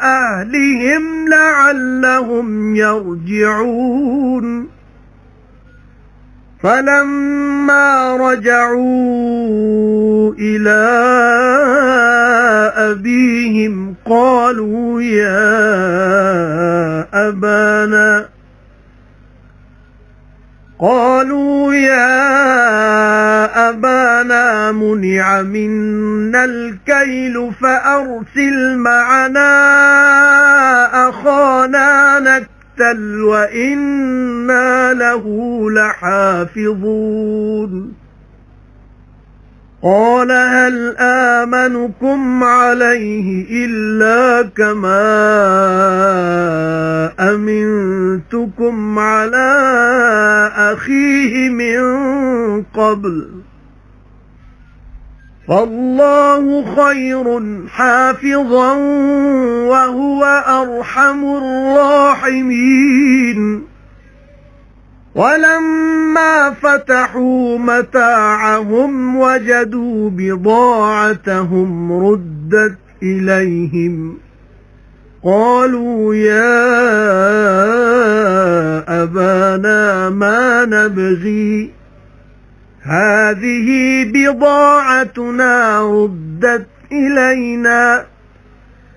Speaker 1: أهلهم لعلهم يرجعون فلما رجعوا إلى أبيهم قالوا يا أبانا منع منا الكيل فأرسل معنا أخانا نكتل وإنا له لحافظون قال هل آمنكم عليه إلا كما أمنتكم على أخيه من قبل فالله خير حافظا وهو أرحم الراحمين ولما فتحوا متاعهم وجدوا بضاعتهم ردت إليهم قالوا يا أبانا ما نبغي هذه بضاعتنا ردت إلينا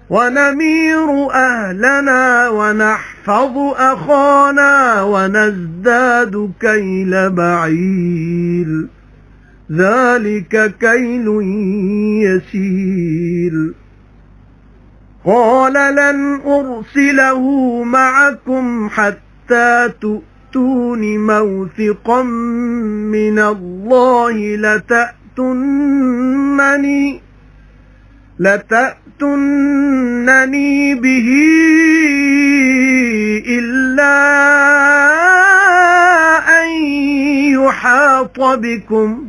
Speaker 1: ونمير أهلنا ونحفظ أخانا ونزداد كيل بعير ذلك كيل يسير قال لن أرسله معكم حتى تؤتون موثقا من الله لتأتونني به إلا أن يحاط بكم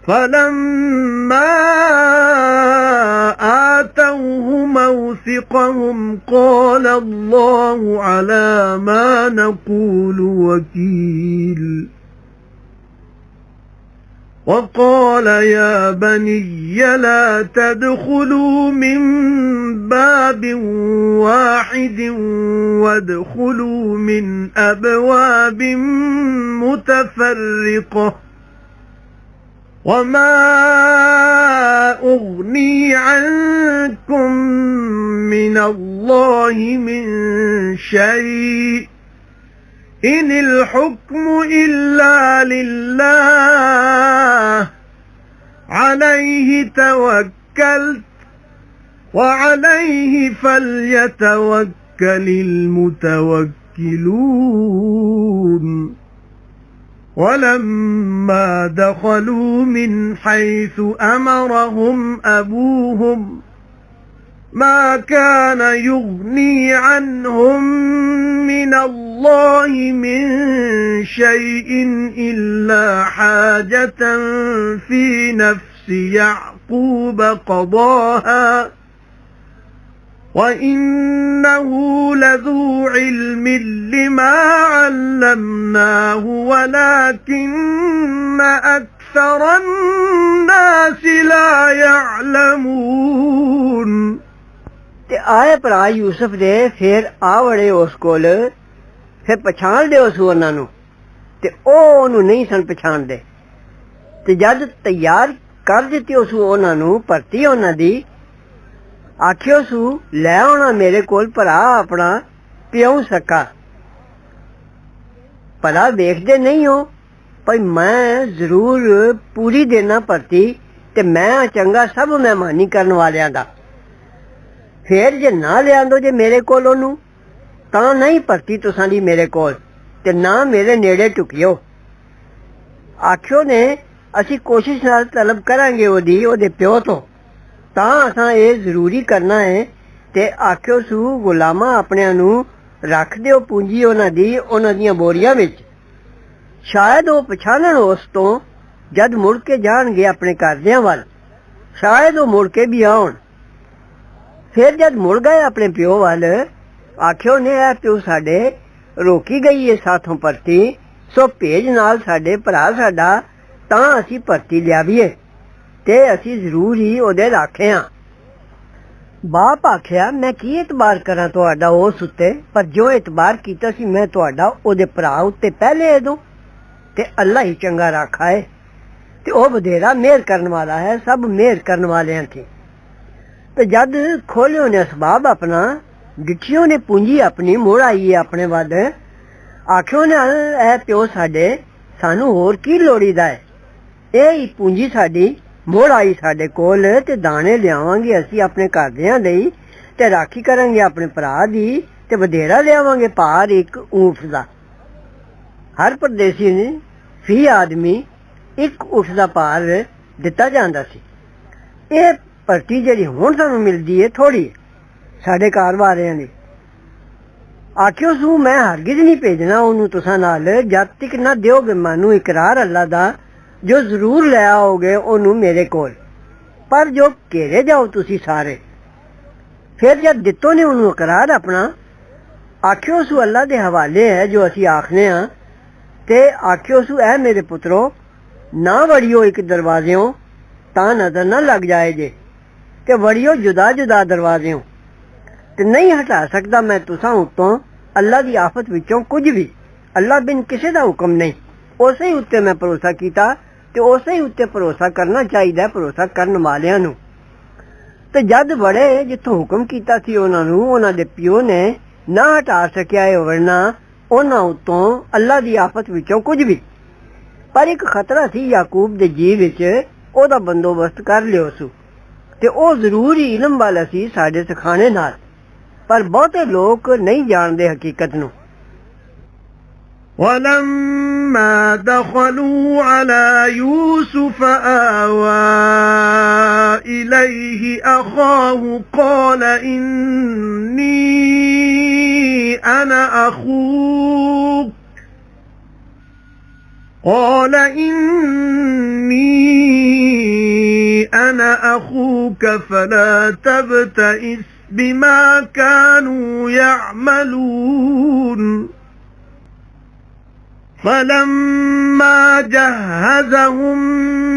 Speaker 1: فلما آتوه موثقهم قال الله على ما نقول وكيل وقال يا بني لا تدخلوا من باب واحد وادخلوا من أبواب متفرقة وما أغني عنكم من الله من شيء إن الحكم إلا لله عليه توكلت وعليه فليتوكل المتوكلون ولما دخلوا من حيث أمرهم أبوهم ما كان يغني عنهم من الله من شيء إلا حاجة في نفس يعقوب قضاها وإنه لذو علم لما علمناه ولكن أكثر الناس لا يعلمون
Speaker 2: ਤੇ ਆਏ ਭਰਾ ਯੂਸਫ ਦੇ ਫਿਰ ਆ ਵੜੇ ਉਸ ਕੋਲ ਫਿਰ ਪਛਾਣ ਲਿਓ ਸੀ ਉਹਨਾਂ ਨੂੰ ਤੇ ਉਹ ਉਹਨੂੰ ਨਹੀਂ ਸਨ ਪਛਾਣਦੇ ਤੇ ਜਦ ਤਿਆਰ ਕਰ ਦਿੱਤੀ ਉਸ ਉਹਨਾਂ ਨੂੰ ਭਰਤੀ ਉਹਨਾਂ ਦੀ ਆਖਿਓ ਸੂ ਲੈ ਆਉਣਾ ਮੇਰੇ ਕੋਲ ਭਰਾ ਆਪਣਾ ਪਿਓ ਸਕਾ ਭਲਾ ਵੇਖਦੇ ਨਹੀਂ ਹੋ ਭਾਈ ਮੈਂ ਜ਼ਰੂਰ ਪੂਰੀ ਦੇਣਾ ਭਰਤੀ ਤੇ ਮੈਂ ਚੰਗਾ ਸਭ ਮਹਿਮਾਨੀ ਕਰਨ ਵਾਲਿਆਂ ਦਾ ਫਿਰ ਜੇ ਨਾ ਲਿਆਂਦੋ ਜੇ ਮੇਰੇ ਕੋਲ ਉਹਨੂੰ ਤਾਂ ਨਹੀਂ ਭਰਤੀ ਤੁਸਾਂ ਦੀ ਮੇਰੇ ਕੋਲ ਤੇ ਨਾ ਮੇਰੇ ਨੇੜੇ ਟੁਕਿਓ ਆਖਿਓ ਨੇ ਅਸੀਂ ਕੋਸ਼ਿਸ਼ ਨਾਲ ਤਲਬ ਕਰਾਂਗੇ ਉਹਦੇ ਪਿਓ ਤੋਂ ਤਾਂ ਅਸਾਂ ਇਹ ਜ਼ਰੂਰੀ ਕਰਨਾ ਹੈ ਤੇ ਆਖਿਓ ਸੂ ਗੁਲਾਮਾਂ ਆਪਣਿਆਂ ਨੂੰ ਰੱਖ ਦਿਓ ਪੂੰਜੀ ਉਹਨਾਂ ਦੀਆਂ ਬੋਰੀਆਂ ਵਿੱਚ ਸ਼ਾਇਦ ਉਹ ਪਛਾਣਨ ਉਸ ਤੋਂ ਜਦ ਮੁੜ ਕੇ ਜਾਣਗੇ ਆਪਣੇ ਘਰਦਿਆਂ ਵੱਲ ਸ਼ਾਇਦ ਉਹ ਮੁੜ ਕੇ ਵੀ ਆਉਣ ਫਿਰ ਜਦ ਮੁੜ ਗਏ ਆਪਣੇ ਪਿਓ ਵੱਲ ਆਖਿਓ ਨੇ ਇਹ ਪਿਓ ਸਾਡੇ ਰੋਕੀ ਗਈ ਹੈ ਸਾਥੋਂ ਭਰਤੀ ਸੋ ਭੇਜ ਨਾਲ ਸਾਡੇ ਭਰਾ ਸਾਡਾ ਤਾਂ ਅਸੀਂ ਭਰਤੀ ਲਿਆਵੀਏ ਤੇ ਅਸੀਂ ਜ਼ਰੂਰ ਹੀ ਉਹਦੇ ਰਾਖੇ ਹਾਂ ਬਾਪ ਆਖਿਆ ਮੈਂ ਕੀ ਇਤਬਾਰ ਕਰਾਂ ਤੁਹਾਡਾ ਉਸ ਉੱਤੇ ਪਰ ਜੋ ਇਤਬਾਰ ਕੀਤਾ ਸੀ ਮੈਂ ਤੁਹਾਡਾ ਉਹਦੇ ਭਰਾ ਉੱਤੇ ਪਹਿਲੇ ਦੋ ਤੇ ਅੱਲਾ ਹੀ ਚੰਗਾ ਰਾਖਾ ਹੈ ਤੇ ਉਹ ਬਥੇਰਾ ਮਿਹਰ ਕਰਨ ਵਾਲਾ ਹੈ ਸਭ ਮਿਹਰ ਕਰਨ ਵਾਲਿਆਂ ਤੇ ਤੇ ਜਦ ਖੋਲਿਓ ਨੇ ਅਸਬਾਬ ਆਪਣਾ ਡਿੱਠਿਓ ਨੇ ਪੂੰਜੀ ਆਪਣੀ ਮੋੜ ਆਈ ਹੈ ਆਪਣੇ ਵੱਲ ਆਖਿਓ ਨੇ ਇਹ ਪਿਓ ਸਾਡੇ ਸਾਨੂੰ ਹੋਰ ਕੀ ਲੋੜੀਦਾ ਹੈ ਇਹ ਹੀ ਪੂੰਜੀ ਸਾਡੀ ਮੋੜ ਆਈ ਸਾਡੇ ਕੋਲ ਤੇ ਦਾਣੇ ਲਿਆਵਾਂਗੇ ਅਸੀਂ ਆਪਣੇ ਘਰਦਿਆਂ ਲਈ ਤੇ ਰਾਖੀ ਕਰਾਂਗੇ ਆਪਣੇ ਭਰਾ ਦੀ ਤੇ ਵਧੇਰਾ ਲਿਆਵਾਂਗੇ ਭਾਰ ਇੱਕ ਊਂਠ ਦਾ ਹਰ ਪਰਦੇਸੀ ਨੇ ਫੀ ਆਦਮੀ ਇੱਕ ਊਂਠ ਦਾ ਭਾਰ ਦਿੱਤਾ ਜਾਂਦਾ ਸੀ ਇਹ ਭਰਤੀ ਜਿਹੜੀ ਹੁਣ ਸਾਨੂੰ ਮਿਲਦੀ ਹੈ ਥੋੜੀ ਸਾਡੇ ਘਰ ਵਾਲਿਆਂ ਦੀ ਆਖਿਓ ਸੂ ਮੈਂ ਹਰਗਿਜ਼ ਨਹੀਂ ਭੇਜਣਾ ਉਹਨੂੰ ਤੁਸਾਂ ਨਾਲ ਜਦ ਤੱਕ ਨਾ ਦਿਓਗੇ ਮੈਨੂੰ ਇਕਰਾਰ ਅੱਲਾ ਦਾ ਜੋ ਜ਼ਰੂਰ ਲੈ ਆਓਗੇ ਉਹਨੂੰ ਮੇਰੇ ਕੋਲ ਪਰ ਜੋ ਘੇਰੇ ਜਾਓ ਤੁਸੀਂ ਸਾਰੇ ਫਿਰ ਜਦ ਦਿੱਤੋ ਨੇ ਉਹਨੂੰ ਇਕਰਾਰ ਆਪਣਾ ਆਖਿਓ ਸੂ ਅੱਲਾ ਦੇ ਹਵਾਲੇ ਹੈ ਜੋ ਅਸੀਂ ਆਖਨੇ ਆ ਤੇ ਆਖਿਓ ਸੂ ਐ ਮੇਰੇ ਪੁੱਤਰੋ ਨਾ ਵੜਿਓ ਇੱਕ ਦਰਵਾਜ਼ਿਓਂ ਤਾਂ ਨਜ਼ਰ ਨਾ ਲੱਗ ਜਾਏ ਜੇ ਤੇ ਵੜਿਓ ਜੁਦਾ ਜੁਦਾ ਦਰਵਾਜ਼ਿਓਂ ਤੇ ਨਹੀਂ ਹਟਾ ਸਕਦਾ ਮੈਂ ਤੁਸਾਂ ਉੱਤੋਂ ਅੱਲਾ ਦੀ ਆਫਤ ਵਿੱਚੋਂ ਕੁਝ ਵੀ ਅੱਲਾ ਬਿਨ ਕਿਸੇ ਦਾ ਹੁਕਮ ਨਹੀਂ ਉਸੇ ਹੀ ਉੱਤੇ ਮੈਂ ਭਰੋਸਾ ਕੀਤਾ ਤੇ ਉਸੇ ਹੀ ਉੱਤੇ ਭਰੋਸਾ ਕਰਨਾ ਚਾਹੀਦਾ ਭਰੋਸਾ ਕਰਨ ਵਾਲਿਆਂ ਨੂੰ ਤੇ ਜਦ ਵੜੇ ਜਿੱਥੋਂ ਹੁਕਮ ਕੀਤਾ ਸੀ ਉਹਨਾਂ ਨੂੰ ਉਹਨਾਂ ਦੇ ਪਿਓ ਨੇ ਨਾ ਹਟਾ ਸਕਿਆ ਇਹ ਵਰਨਾ ਉਹਨਾਂ ਉੱਤੋਂ ਅੱਲਾ ਦੀ ਆਫਤ ਵਿੱਚੋਂ ਕੁਝ ਵੀ ਪਰ ਇੱਕ ਖਤਰਾ ਸੀ ਯਾਕੂਬ ਦੇ ਜੀ ਵਿੱਚ ਉਹਦਾ ਬੰਦੋਬਸਤ ਕਰ ਲਿਓ ਸੂ ਤੇ ਉਹ ਜ਼ਰੂਰੀ ਇਲਮ ਵਾਲਾ ਸੀ ਸਾਡੇ ਸਿਖਾਣੇ ਨਾਲ ਪਰ ਬਹੁਤੇ ਲੋਕ ਨਹੀਂ ਜਾਣਦੇ ਹਕੀਕਤ ਨੂੰ
Speaker 1: وَلَمَّا دَخَلُوا عَلَى يُوسُفَ آوَى إِلَيْهِ أَخَاهُ قَالَ إِنِّي أَنَا أَخُوكَ فَلَا تَبْتَئِسْ بِمَا كَانُوا يَعْمَلُونَ فَلَمَّا جَهَّزَهُم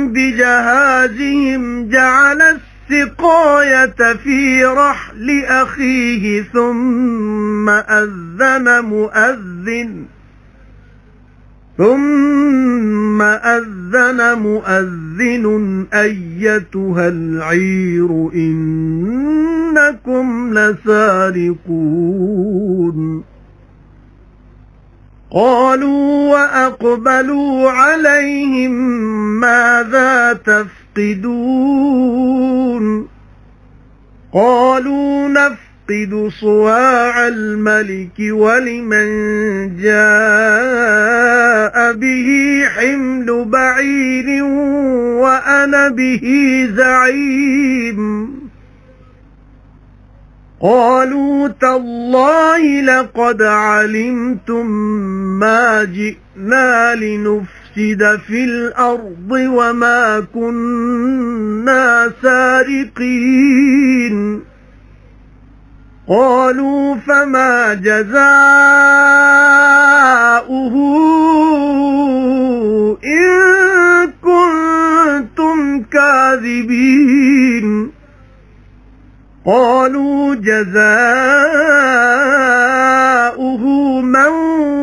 Speaker 1: بِجَهَازِهِمْ جَعَلَ السِّقَايَةَ فِي رَحْلِ أَخِيهِ ثُمَّ أَذَّنَ مُؤَذِّنٌ ثم أذن مؤذن أيتها العير إنكم لسارقون قالوا وأقبلوا عليهم ماذا تفقدون قالوا نفقد صواع الملك ولمن جاء به حمل بعير وأنا به زعيم قالوا تالله لقد علمتم ما جئنا لنفسد في الأرض وما كنا سارقين قالوا فما جزاؤه إن كنتم كاذبين قالوا جزاؤه من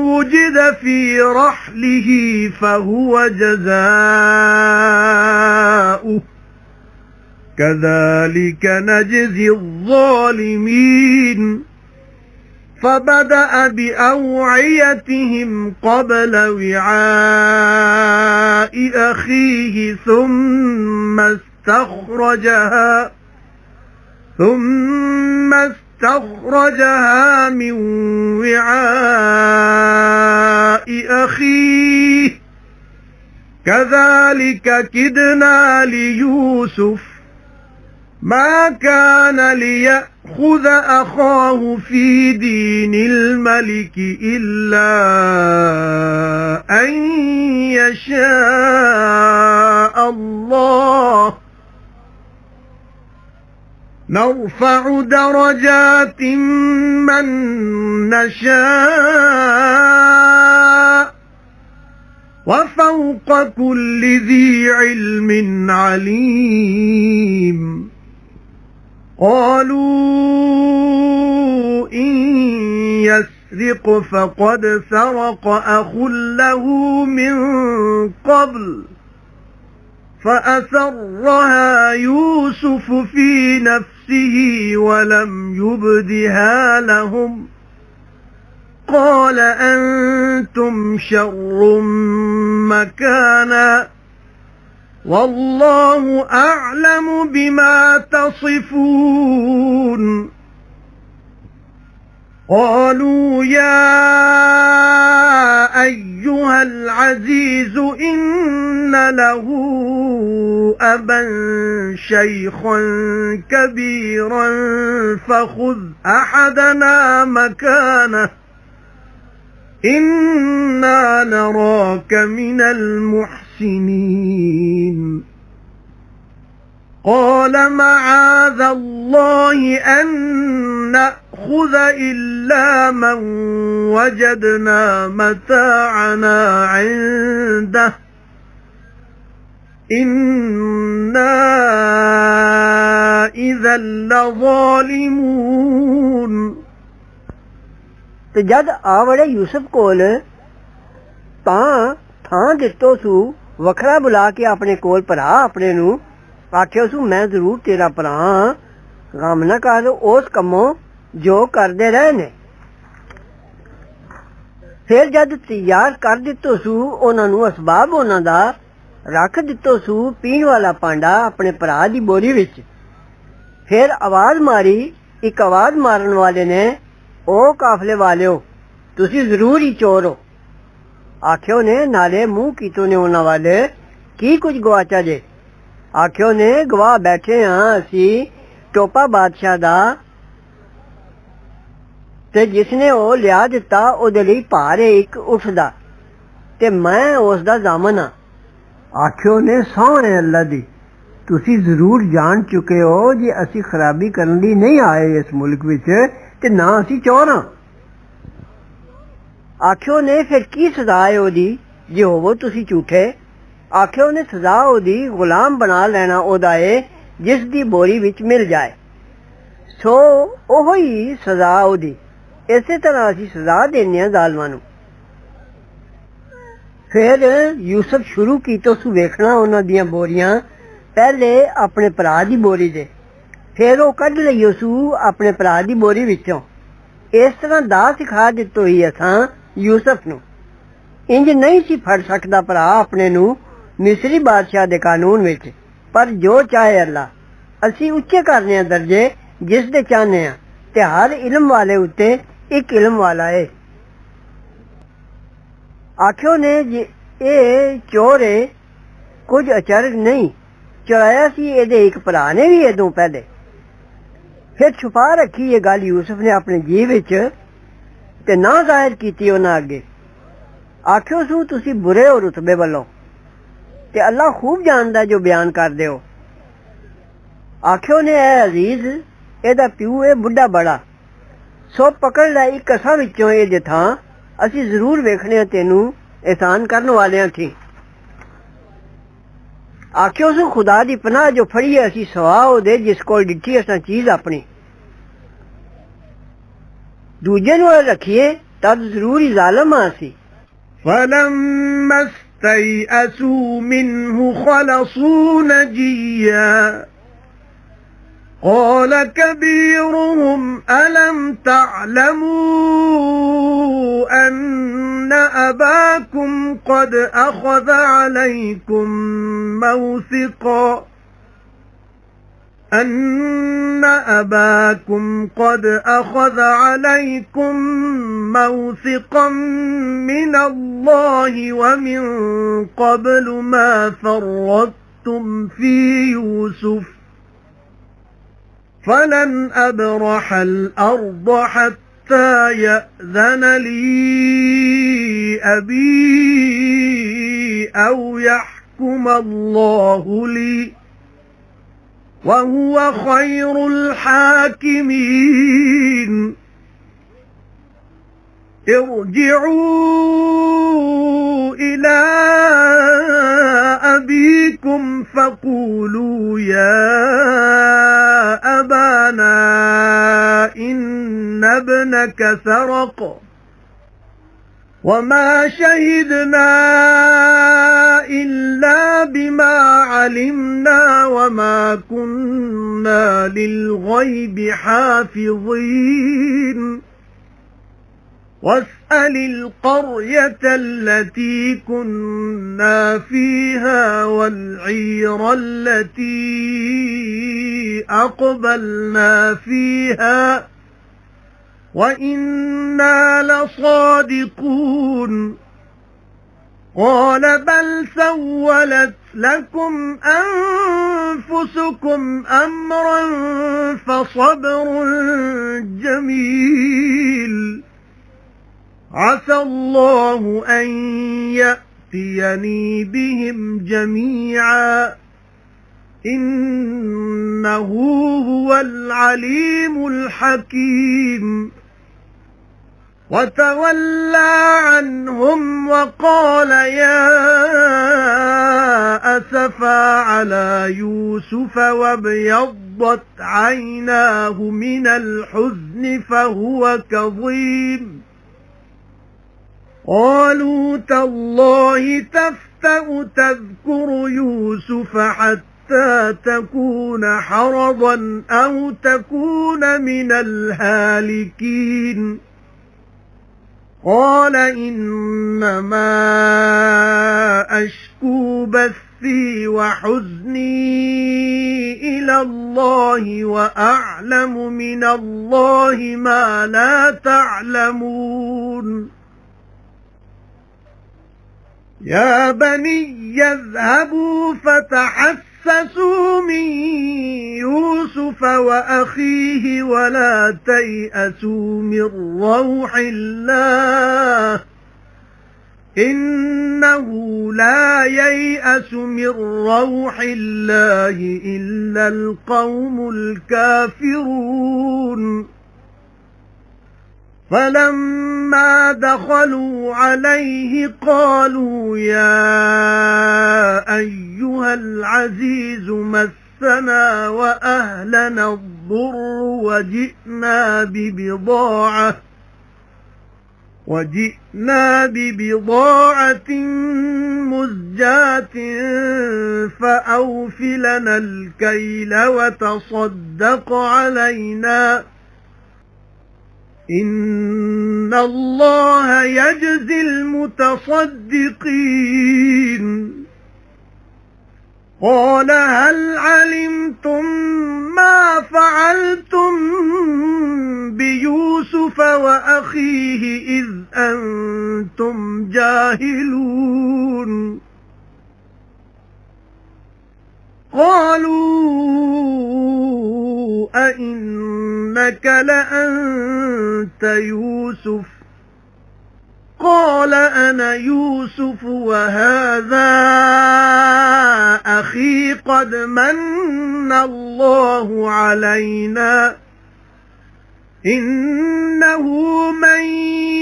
Speaker 1: وجد في رحله فهو جزاؤه كذلك نجزي الظالمين فبدأ بأوعيتهم قبل وعاء أخيه ثم استخرجها من وعاء أخيه كذلك كدنا ليوسف ما كان ليأخذ أخاه في دين الملك إلا أن يشاء الله نرفع درجات من نشاء وفوق كل ذي علم عليم قالوا إن يسرق فقد سرق أخ له من قبل فأسرها يوسف في نفسه ولم يبدها لهم قال أنتم شر مكانا والله أعلم بما تصفون قالوا يا أيها العزيز إن له أبا شيخا كبيرا فخذ أحدنا مكانه إنا نراك من المحسنين قال معاذ الله أن نأخذ إلا من وجدنا متاعنا عنده إنا إذا لظالمون
Speaker 2: ਤੇ ਜਦ ਆਵੜੇ ਯੂਸਫ ਕੋਲ ਤਾਂ ਥਾਂ ਦਿੱਤੋ ਸੂ ਵੱਖਰਾ ਬੁਲਾ ਕੇ ਆਪਣੇ ਕੋਲ ਭਰਾ ਆਪਣੇ ਨੂੰ ਆਖਿਓ ਸੂ ਮੈਂ ਜ਼ਰੂਰ ਤੇਰਾ ਭਰਾ ਗਮ ਨਾ ਕਰ ਉਸ ਕੰਮੋਂ ਜੋ ਕਰਦੇ ਰਹੇ ਨੇ ਫਿਰ ਜਦ ਤਿਆਰ ਕਰ ਦਿੱਤੋ ਸੂ ਉਹਨਾਂ ਨੂੰ ਅਸਬਾਬ ਉਹਨਾਂ ਦਾ ਰੱਖ ਦਿੱਤੋ ਸੂ ਪੀਣ ਵਾਲਾ ਭਾਂਡਾ ਆਪਣੇ ਭਰਾ ਦੀ ਬੋਰੀ ਵਿੱਚ ਫਿਰ ਆਵਾਜ਼ ਮਾਰੀ ਇੱਕ ਆਵਾਜ਼ ਮਾਰਨ ਵਾਲੇ ਨੇ ओ काफले वाले हो तुसी जरूर ही चोर हो आख्यो ने नाले मुंह कीतो ने उन्हां वाले की कुछ गवाचा जे आख्यो ने गवाह बैठे हां असी टोपा बादशाह दा ते जिसने ओ लिया दिता ओदे लई भार एक उठदा ते मैं उस दा जामन हां आख्यो ने सोहणे अल्लाह दी तुसी जरूर जान चुके हो जे असी खराबी करन लई नहीं आए इस मुल्क विच ਤੇ ਨਾ ਅਸੀਂ ਚੋਰ ਹਾਂ ਆਖਿਓ ਨੇ ਫਿਰ ਕੀ ਸਜ਼ਾ ਹੈ ਉਹਦੀ ਜੇ ਹੋਵੋ ਤੁਸੀਂ ਝੂਠੇ ਆਖਿਓ ਨੇ ਸਜ਼ਾ ਉਹਦੀ ਗੁਲਾਮ ਬਣਾ ਲੈਣਾ ਉਹਦਾ ਏ ਜਿਸ ਦੀ ਬੋਰੀ ਵਿੱਚ ਮਿਲ ਜਾਏ ਸੋ ਉਹੋ ਹੀ ਸਜ਼ਾ ਉਹਦੀ ਇਸੇ ਤਰ੍ਹਾਂ ਅਸੀਂ ਸਜ਼ਾ ਦਿੰਦੇ ਹਾਂ ਜ਼ਾਲਮਾਂ ਨੂੰ फिर यूसुफ शुरू की तो सू वेखना उन्हां दियां बोरियां पहले अपने भरा दी बोरी दे, फिर वो कढ लईओ सू अपने भरा दी बोरी विचों। इस तरह दा सिखा दित्तो ही असां यूसुफ नूं। इंज नहीं सी फड़ सकदा भरा अपने नूं मिस्री बादशाह दे कानून विच, पर जो चाहे अल्लाह असीं उच्चे करने आ दर्जे जिस दे चाहने आ, ते हर इल्म वाले उत्ते एक इल्म वाला है। आखियो ने ये चोर है, कुछ अचरज नहीं, चुराया सी एदे एक भरा ने भी एदों पहले। फिर छुपा रखी ये गल यूसुफ ने अपने जी विच ते ना जाहिर कीती उन्हां अगे। आखियो सू तुसी बुरे हो रुतबे वालों, ते अल्लाह खूब जानदा जो बयान कर दे हो। आखियो ने ऐ अजीज एदा प्यू है बुढ़ा बड़ा, सो पकड़ लै एक कसा विचों एदे थां, असी जरूर वेखने तेनू एहसान करन वालियां थी। आखियो सू खुदा दी पनाह जो फड़िए असी सवा ओदे जिस कोल डिठी असां चीज अपनी, दूजे नू रखिए तद जरूर ही जालिम असी।
Speaker 1: فَلَمَّا اسْتَيْأَسُوا مِنْهُ خَلَصُوا نَجِيًّا قَالَ كَبِيرُهُمْ أَلَمْ تَعْلَمُوا أَنَّ أَبَاكُمْ قَدْ أَخَذَ عَلَيْكُمْ موثقا من الله ومن قبل ما فرطتم في يوسف فلن أبرح الأرض حتى يأذن لي أبي أو يحكم الله لي وهو خير الحاكمين ارجعوا إلى أبيكم فقولوا يا أبانا إن ابنك سرق وما شهدنا إلا بما علمنا وما كنا للغيب حافظين واسأل القرية التي كنا فيها والعير التي أقبلنا فيها وإنا لصادقون قال بل سولت لكم أنفسكم أمرا فصبر جميل عسى الله أن يأتيني بهم جميعا إنه هو العليم الحكيم وتولى عنهم وقال يا أسفا على يوسف وابيضت عيناه من الحزن فهو كظيم قالوا تالله تفتأ تذكر يوسف حتى تكون حرضا أو تكون من الهالكين قال إنما أشكو بثي وحزني إلى الله وأعلم من الله ما لا تعلمون يا بني اذهبوا فتحسسوا من يوسف وأخيه ولا تيأسوا من روح الله إنه لا ييأس من روح الله إلا القوم الكافرون فلما دخلوا عليه قالوا يا أيها العزيز مسنا وأهلنا الضر وَجِئْنَا بِبِضَاعَةٍ مُزْجَاةٍ فَأَوْفِ لَنَا الْكَيْلَ وَتَصَدَّقْ عَلَيْنَا إِنَّ اللَّهَ يَجْزِي الْمُتَصَدِّقِينَ قَالَ هَلْ عَلِمْتُمْ مَا فَعَلْتُمْ بِيُوسُفَ وَأَخِيهِ إِذْ أَنْتُمْ جَاهِلُونَ قَالُوا أَإِنَّكَ لَأَنْتَ يُوسُفُ قَالَ أَنَا يُوسُفُ وَهَذَا أَخِي قَدْ مَنَّ اللَّهُ عَلَيْنَا إِنَّهُ مَن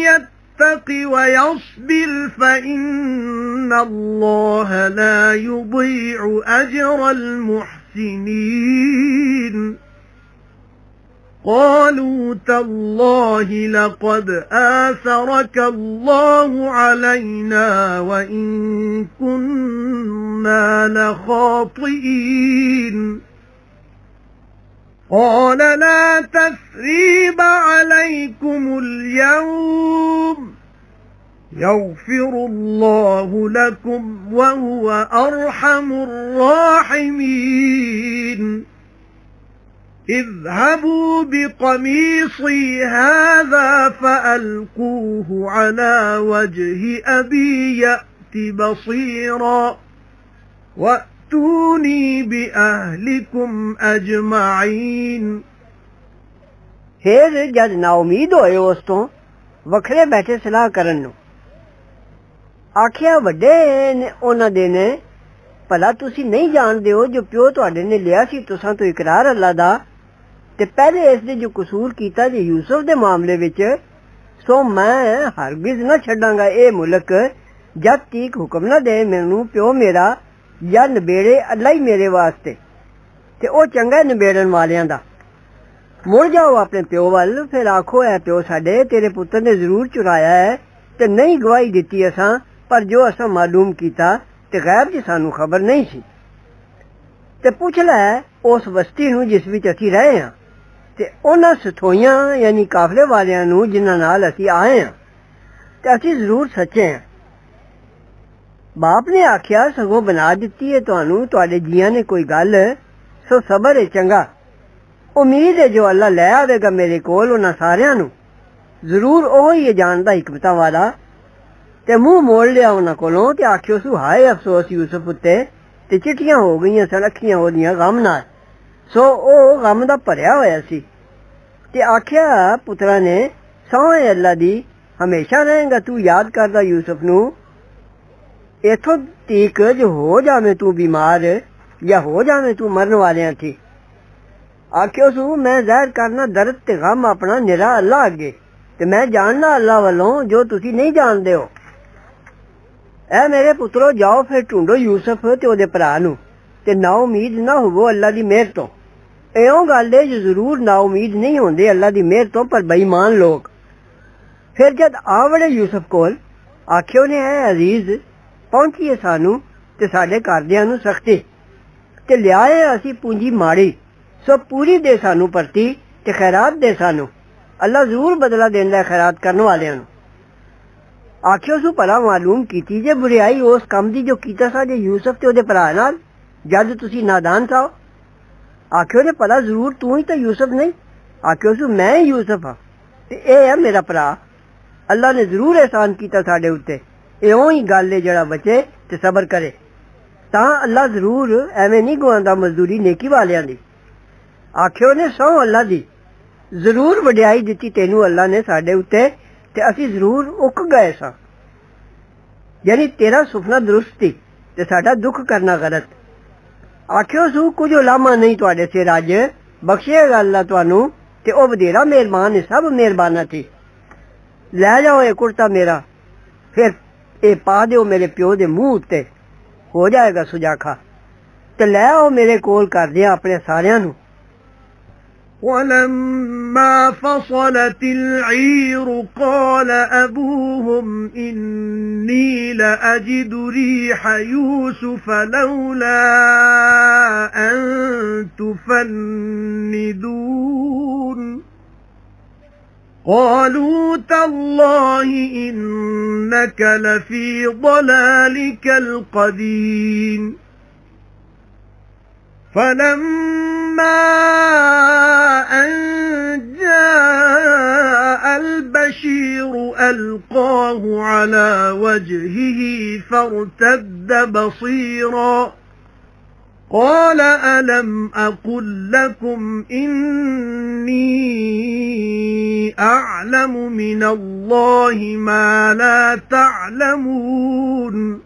Speaker 1: يَتَّقِ وَيَصْبِرْ فَإِنَّ اللَّهَ لَا يُضِيعُ أَجْرَ الْمُحْسِنِينَ قالوا تالله لقد آثرك الله علينا وإن كنا لخاطئين قال لا تثريب عليكم اليوم يغفر الله لكم وهو أرحم الراحمين اذهبوا بقميصي هذا فألقوه على وجه أبي يأت بصيرا وأتوني بأهلكم أجمعين
Speaker 2: फिर जद नाउमीद होए उस तो वखरे बैठे सलाह करन नु आखिया वड्डे ने उन्हां दे ने भला तुसी नहीं जानदे हो जो प्यो तुहाडे ने लिया सी तुसां तो इकरार अल्लाह दा ते पहले इस दे जो कसूर कीता जे यूसुफ दे मामले विच सो मैं हरगिज ना छड्डांगा ए मुल्क जद तक हुक्म ना दे मैनू प्यो मेरा या नबेड़े अल्लाह ही मेरे वास्ते ते ओ चंगा नबेड़न वालियां दा मुड़ जाओ अपने प्यो वल फिर आखो है प्यो साडे तेरे पुत्र ने जरूर चुराया है ते नहीं गवाही दित्ती असां पर जो असां मालूम कीता ते गैब दी सानू खबर नहीं सी ते पुछ लै उस बस्ती नू जिस विच असीं रहे हां ते उन्हां सथोइयां यानी काफले वालियां नू जिन्हां नाल असीं आए हां ते असीं जरूर सच्चे हां बाप ने आख्या सगों बना दित्ती है तुहानू तुहाडे जियां ने कोई गल सो सबर है चंगा उम्मीद है जो अल्लाह लै आवेगा मेरे कोल उन्हां सारियां नू जरूर ओह ही जानदा हिकमतां वाला ते मुंह मोड़ लिया उन्हां कोलों ते आखियो सू हाय अफसोस यूसुफ उत्ते ते चिट्ठियां हो गईयां सन अखियां ओदियां गम नाल सो ओ गम दा भरिया होया सी ते आख्या पुत्रा ने सौं है अल्लाह दी हमेशा रहेगा तू याद करदा यूसुफ नू इथों तक जो हो जावे तू बीमार या हो जावे तू मरन वालियां थी आखियो सू मैं ज़ाहिर करना दर्द ते गम अपना निरा अल्लाह अगे ते मैं जानना अल्लाह वालों जो तुसी नहीं जानदे हो ऐ मेरे पुत्रो जाओ फिर ढूंढो यूसुफ ते ओदे भरा नू ते ना उम्मीद ना होवो अल्लाह दी मेहर तो इउं गल है जो जरूर ना उम्मीद नहीं होंदे अल्लाह दी मेहर तो पर बेईमान लोग फिर जद आवड़े यूसुफ कोल आखियो ने है अजीज पहुंचीए सानू ते साडे घरदियां नू सख्ती ते लियाए असी पूंजी माड़ी सो पूरी दे सानू परती ते खैरात दे सानू अल्लाह जरूर बदला देंदा है खैरात करने वालियां नू आखियो सू भला मालूम कीती जे बुराई उस कम दी जो कीता सा जे यूसुफ ते ओदे भरा नाल जद तुसी नादान साओ आखियो ने भला जरूर तू ही तो यूसुफ नहीं आखियो सू मैं ही यूसुफ हां ते ए है मेरा भरा अल्लाह ने जरूर एहसान कीता साडे उत्ते इउं ही गल है जेड़ा बचे ते सबर करे तां अल्लाह जरूर एवें नहीं गवांदा मजदूरी नेकी वालियां दी आखियो ने सौ अल्लाह दी जरूर वड्याई दित्ती तेनू अल्लाह ने साडे उत्ते ते असी जरूर उक गए सा यानी तेरा सुपना दुरुस्त थी ते साडा दुख करना गलत आखियो सू कुछ उलामा नहीं तुहाडे सिर अज बख्शेगा अल्लाह तुहानू ते ओ बधेरा मेहरबान है सब मेहरबाना थी लै जाओ ये कुर्ता मेरा फिर ए पा दिओ मेरे प्यो दे मुंह उत्ते हो जाएगा सुजाखा ते लै आओ मेरे कोल कर दिया अपने सारियां नू
Speaker 1: ولما فصلت العير قال أبوهم إني لأجد ريح يوسف لولا أن تفندون قالوا تالله إنك لفي ضلالك القديم فلما أن جاء البشير ألقاه على وجهه فارتد بصيرا قال ألم أقل لكم إني أعلم من الله ما لا تعلمون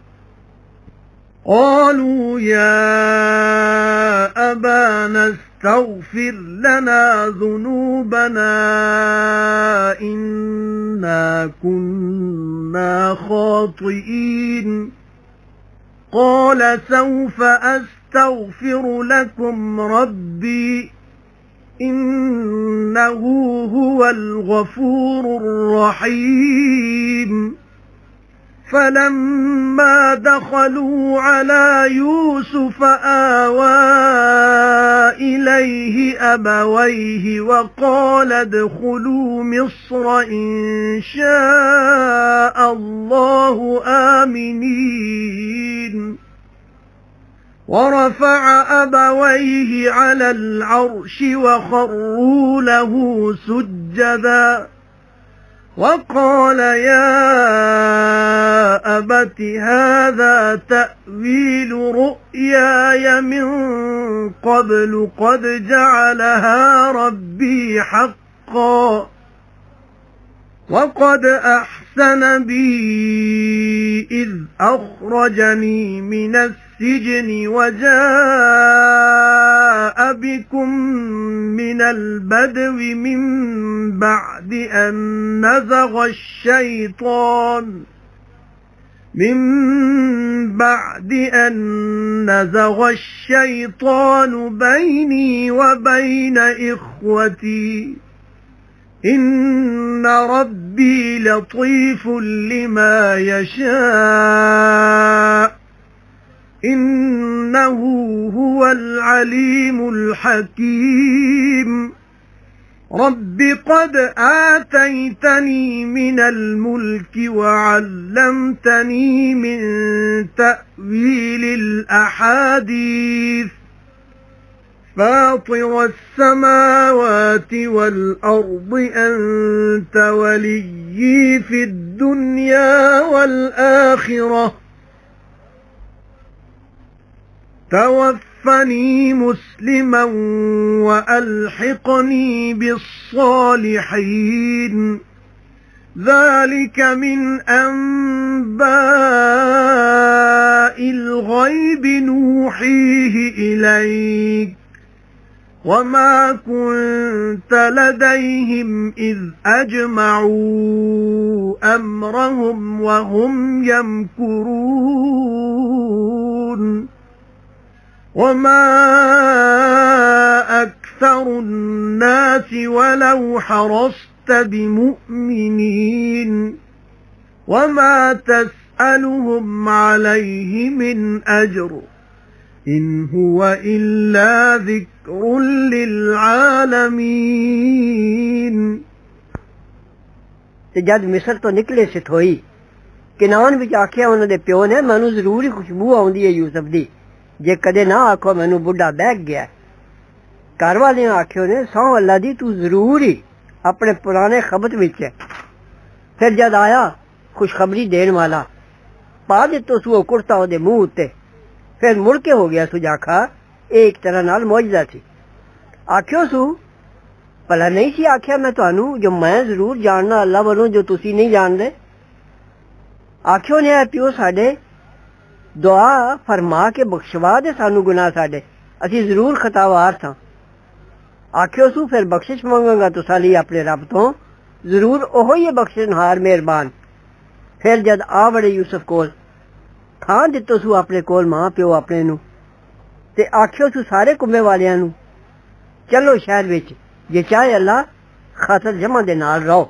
Speaker 1: قالوا يا أبانا استغفر لنا ذنوبنا إنا كنا خاطئين قال سوف أستغفر لكم ربي إنه هو الغفور الرحيم فلما دخلوا على يوسف آوى إليه أبويه وقال ادخلوا مصر إن شاء الله آمنين ورفع أبويه على العرش وخروا له سجدا وقال يا أبت هذا تأويل رؤياي من قبل قد جعلها ربي حقا وقد أحسن بي إذ أخرجني من السجن وجاء بكم من البدو من بعد أن نزغ الشيطان بيني وبين إخوتي إن ربي لطيف لما يشاء إنه هو العليم الحكيم رب قد آتيتني من الملك وعلمتني من تأويل الأحاديث فاطر السماوات والأرض أنت وليي في الدنيا والآخرة توفني مسلما وألحقني بالصالحين ذلك من أنباء الغيب نوحيه إليك وما كنت لديهم إذ أجمعوا أمرهم وهم يمكرون وما أكثر الناس ولو حرصت بمؤمنين وما تسألهم عليه من أجر إن هو إلا ذكر للعالمين
Speaker 2: ਤੇ ਜਦ ਮਿਸਰ ਤੋਂ ਨਿਕਲੇ ਸਿਥੋਈ ਕਿਨਾਨ ਵਿੱਚ ਆਖਿਆ ਉਹਨਾਂ ਦੇ ਪਿਓ ਨੇ ਮੈਨੂੰ ਜ਼ਰੂਰ ਹੀ ਖੁਸ਼ਬੂ ਆਉਂਦੀ ਹੈ ਯੂਸਫ ਦੀ ਜੇ ਕਦੇ ਨਾ ਆਖੋ ਮੈਨੂੰ ਬੁੱਢਾ ਬਹਿ ਗਿਆ ਘਰ ਵਾਲਿਆਂ ਆਖਿਓ ਨੇ ਸਹੁੰ ਅੱਲਾ ਦੀ ਤੂੰ ਜ਼ਰੂਰ ਹੀ ਆਪਣੇ ਪੁਰਾਣੇ ਖਬਤ ਵਿੱਚ ਹੈ ਫਿਰ ਜਦ ਆਇਆ ਖੁਸ਼ਖਬਰੀ ਦੇਣ ਵਾਲਾ ਪਾ ਦਿੱਤੋ ਸੂ ਕੁੜਤਾ ਉਹਦੇ ਮੂੰਹ ਉੱਤੇ ਫਿਰ ਮੁੜ ਕੇ ਹੋ ਗਿਆ ਸੁਜਾਖਾ ਇਹ ਇੱਕ ਤਰ੍ਹਾਂ ਨਾਲ ਮੌਜਜ਼ਾ ਸੀ ਆਖਿਓ ਸੂ ਭਲਾ ਨਹੀਂ ਸੀ ਆਖਿਆ ਮੈਂ ਤੁਹਾਨੂੰ ਜੋ ਮੈਂ ਜ਼ਰੂਰ ਜਾਣਨਾ ਅੱਲਾ ਵੱਲੋਂ ਜੋ ਤੁਸੀਂ ਨਹੀਂ ਜਾਣਦੇ ਆਖਿਓ ਨੇ ਪਿਓ ਸਾਡੇ ਦੁਆ ਫਰਮਾ ਕੇ ਬਖਸ਼ਵਾ ਦੇ ਸਾਨੂੰ ਗੁਨਾਹ ਸਾਡੇ ਅਸੀਂ ਜ਼ਰੂਰ ਖਤਾਵਾਰ ਸਾਂ ਆਖਿਓ ਸੂ ਫਿਰ ਬਖਸ਼ਿਸ਼ ਮੰਗਾਂਗਾ ਤੁਸਾਂ ਲਈ ਆਪਣੇ ਰੱਬ ਤੋਂ ਜ਼ਰੂਰ ਉਹੋ ਹੀ ਬਖਸ਼ਣਹਾਰ ਮਿਹਰਬਾਨ ਫਿਰ ਜਦ ਆ ਵੜੇ ਯੂਸਫ ਕੋਲ ਖਾਂ ਦਿੱਤੋ ਸੂ ਆਪਣੇ ਕੋਲ ਮਾਂ ਪਿਓ ਆਪਣੇ ਨੂੰ ਤੇ ਆਖਿਓ ਸੂ ਸਾਰੇ ਕੁੰਮੇ ਵਾਲਿਆਂ ਨੂੰ ਚਲੋ ਸ਼ਹਿਰ ਵਿੱਚ जे चाहे अल्लाह खातर जमा दे नाल रहो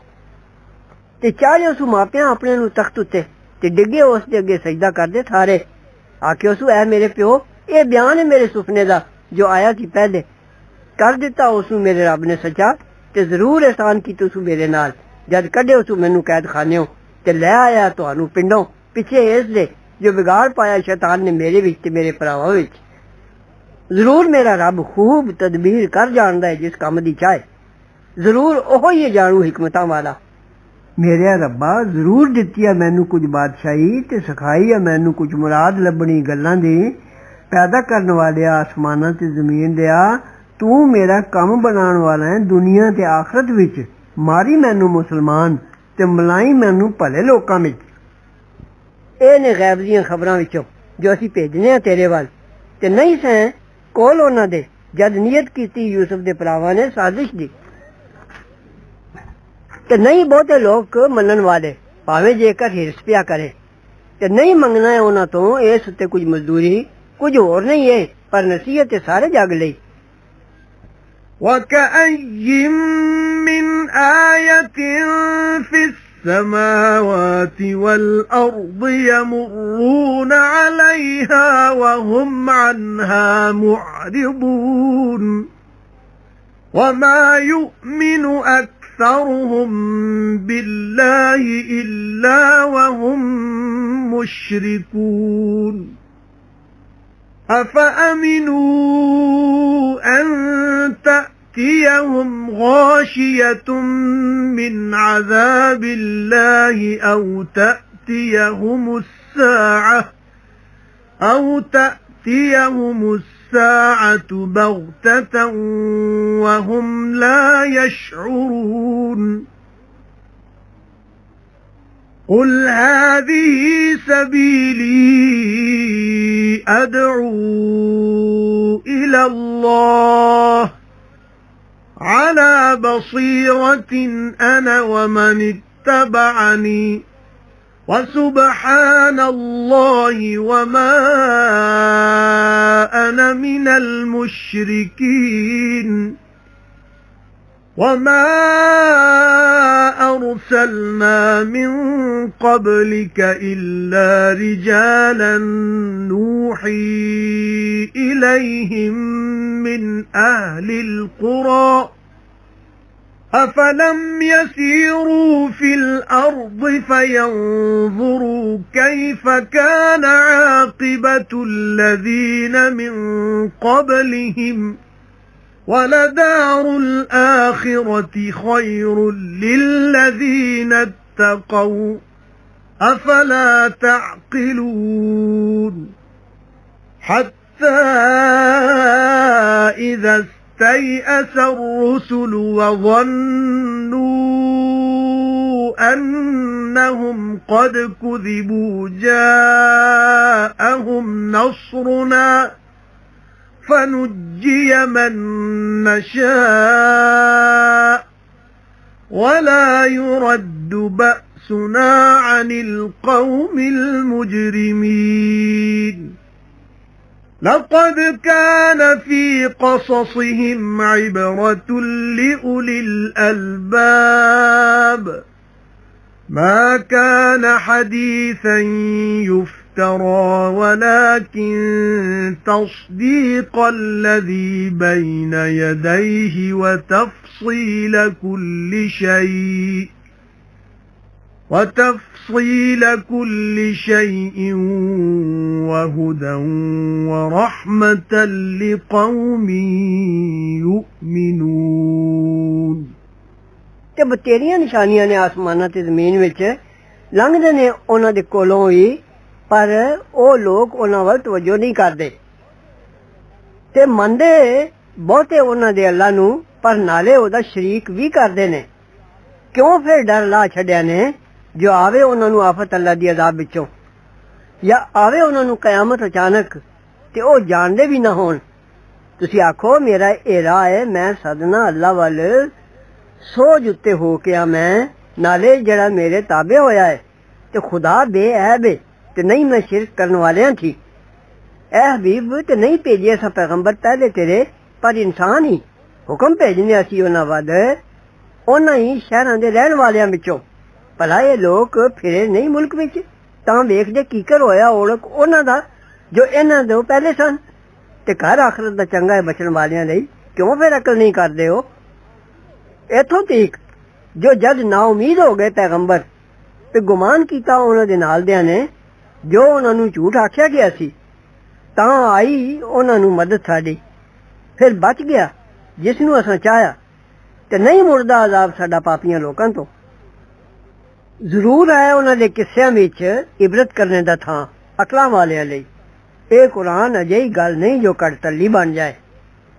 Speaker 2: ते चाहे उस मापियां अपने नू तख्त उत्ते ते डिगे उस दे अगे सजदा करदे थारे आखे उस ऐ मेरे प्यो ये बयान है मेरे सुपने दा जो आया सी पहले कर दिता उस मेरे रब ने सच्चा ते जरूर एहसान की तुस मेरे नाल जद कढे उस मैनू कैद खाने ते लै आया तुहानू पिंडों पिछे इस दे जो बिगाड़ पाया शैतान ने मेरे विच ते मेरे भरावां विच जरूर मेरा रब खूब तदबीर कर जानदा है जिस काम दी चाहे जरूर ओहो ही जानू हिकमतां वाला मेरे रब्बा जरूर दित्ती है मैनू कुछ बादशाही ते सिखाई है मैनू कुछ मुराद लभनी गल्लां दी पैदा करने वाले आसमानां ते जमीन दिया तू मेरा कम बनाने वाला है दुनिया ते आखरत विच मारी मैनू मुसलमान ते मलाई मैनू भले लोकां विच ਇਹ ਨੇ ਗੈਬ ਦੀਆਂ ਖਬਰਾਂ ਵਿੱਚੋਂ ਜੋ ਅਸੀਂ ਭੇਜਨੇ ਆ ਤੇਰੇ ਵੱਲ ਤੇ ਨਹੀਂ ਸੈਂ ਕੋਲ ਉਹਨਾਂ ਦੇ ਜਦ ਨੀਅਤ ਕੀਤੀ ਯੂਸਫ ਦੇ ਭਰਾਵਾਂ ਨੇ ਸਾਜ਼ਿਸ਼ ਦੀ ਤੇ ਨਹੀਂ ਬਹੁਤੇ ਲੋਕ ਮੰਨਣ ਵਾਲੇ ਭਾਵੇਂ ਜੇਕਰ ਹਿਰਸ ਪਿਆ ਕਰੇ ਤੇ ਨਹੀਂ ਮੰਗਣਾ ਹੈ ਉਹਨਾਂ ਤੋਂ ਇਸ ਉੱਤੇ ਕੁਝ ਮਜ਼ਦੂਰੀ ਕੁਝ ਹੋਰ ਨਹੀਂ ਹੈ ਪਰ ਨਸੀਹਤ ਹੈ ਸਾਰੇ ਜਗ ਲਈ
Speaker 1: وَكَأَيٍّ مِّنْ آيَةٍ فِي السَّمَاوَاتِ وَالْأَرْضِ يَمُرُّونَ عَلَيْهَا وَهُمْ عَنْهَا مُعْرِضُونَ وَمَا يُؤْمِنُ أَكْثَرُهُمْ بِاللَّهِ إِلَّا وَهُمْ مُشْرِكُونَ أَفَأَمِنُوا أَن تَأْتِيَهُمْ غَاشِيَةٌ مِّنْ عَذَابِ اللَّهِ أَوْ تَأْتِيَهُمُ السَّاعَةُ بَغْتَةً وَهُمْ لَا يَشْعُرُونَ قُلْ هَٰذِهِ سَبِيلِي أَدْعُو إِلَى اللَّهِ عَلَى بَصِيرَةٍ أَنَا وَمَنِ اتَّبَعَنِي وَسُبْحَانَ اللَّهِ وَمَا أَنَا مِنَ الْمُشْرِكِينَ وَمَا أَرْسَلْنَا مِن قَبْلِكَ إِلَّا رِجَالًا نُوحِي إِلَيْهِم مِّنْ أَهْلِ الْقُرَى أَفَلَمْ يَسِيرُوا فِي الْأَرْضِ فَيَنظُرُوا كَيْفَ كَانَ عَاقِبَةُ الَّذِينَ مِن قَبْلِهِمْ وَلَدَارُ الْآخِرَةِ خَيْرٌ لِّلَّذِينَ اتَّقَوْا أَفَلَا تَعْقِلُونَ حَتَّى إِذَا اسْتَيْأَسَ الرُّسُلُ وَظَنُّوا أَنَّهُمْ قَدْ كُذِبُوا جَاءَهُمْ نَصْرُنَا فَنُجِّيَ مَن نَّشَاءُ وَلَا يُرَدُّ بَأْسُنَا عَنِ الْقَوْمِ الْمُجْرِمِينَ لَقَدْ كَانَ فِي قَصَصِهِمْ عِبْرَةٌ لِّأُولِي الْأَلْبَابِ مَا كَانَ حَدِيثًا يُفْتَرَى وَلَكِن تَصْدِيقَ الَّذِي بَيْنَ يَدَيْهِ وَتَفْصِيلَ كُلِّ شَيْءٍ وَهُدًى وَرَحْمَةً لِقَوْمٍ يُؤْمِنُونَ
Speaker 2: ਤੇ ਬਤੇਰੀਆਂ ਨਿਸ਼ਾਨੀਆਂ ਨੇ ਆਸਮਾਨਾਂ ਤੇ ਜ਼ਮੀਨ ਵਿੱਚ ਲੰਘਦੇ ਨੇ ਉਹਨਾਂ ਦੇ ਕੋਲੋਂ ਹੀ ਪਰ ਉਹ ਲੋਕ ਉਹਨਾਂ ਵੱਲ ਤਵੱਜੋ ਨਹੀਂ ਕਰਦੇ ਤੇ ਮੰਨਦੇ ਬਹੁਤੇ ਉਹਨਾਂ ਦੇ ਅੱਲਾ ਨੂੰ ਪਰ ਨਾਲੇ ਉਹਦਾ ਸ਼ਰੀਕ ਵੀ ਕਰਦੇ ਨੇ ਕਿਉਂ ਫਿਰ ਡਰ ਲਾ ਛੱਡਿਆ ਨੇ ਜੋ ਆਵੇ ਉਹਨਾਂ ਨੂੰ ਆਫਤ ਅੱਲਾ ਦੀ ਅਜ਼ਾਬ ਵਿੱਚੋਂ ਜਾਂ ਆਵੇ ਉਹਨਾਂ ਨੂੰ ਕਿਆਮਤ ਅਚਾਨਕ ਤੇ ਉਹ ਜਾਣਦੇ ਵੀ ਨਾ ਹੋਣ ਤੁਸੀਂ ਆਖੋ ਮੇਰਾ ਇਹ ਰਾਹ ਹੈ ਮੈਂ ਸਦਨਾ ਅੱਲਾ ਵੱਲ ਸੋਝ ਉੱਤੇ ਹੋ ਕੇ ਆ ਮੈਂ ਨਾਲੇ ਜਿਹੜਾ ਮੇਰੇ ਤਾਬੇ ਹੋਇਆ ਹੈ ਤੇ ਖੁਦਾ ਬੇਅੈਬ ਹੈ ਤੇ ਨਹੀਂ ਮੈਂ ਸ਼ਿਰਕ ਕਰਨ ਵਾਲਿਆਂ ਥੀ ਐ ਹਬੀਬ ਤੇ ਨਹੀਂ ਭੇਜਿਆ ਸਾ ਪੈਗੰਬਰ ਪਹਿਲੇ ਤੇਰੇ ਪਰ ਇਨਸਾਨ ਹੀ हुक्म भेजने असी उन्हां वध उन्हां ही शहरां दे रहण वालियां विचों। भला ये लोग फिरे नहीं मुल्क विच तां वेखदे कीकर होया ओळख उन्हां दा जो इन्हां दे पहले सन। ते घर आखरत दा चंगा है बचन वालियां लई क्यों फिर अकल नहीं करदे हो। इथों तक जो जद ना उम्मीद हो गए पैगंबर ते गुमान कीता उन्हां दे नाल दियां ने जो उन्हां नूं झूठ आख्या गया सी तां आई उन्हां नूं मदद साडी फिर बच गया जिस नूं असां चाहया ते नहीं मुड़दा अजाब साडा पापियां लोकां तो। जरूर है उन्हां दे किस्सियां विच इबरत करने दा थां अकलां वालियां लई। ये कुरान अजिही गल नहीं जो कड़तली बन जाए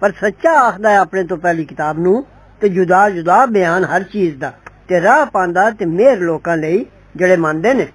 Speaker 2: पर सच्चा आखदा है अपने तो पहली किताब नूं ते जुदा जुदा बयान हर चीज दा ते राह पांदा ते मेहर लोकां लई जेड़े मनदे ने।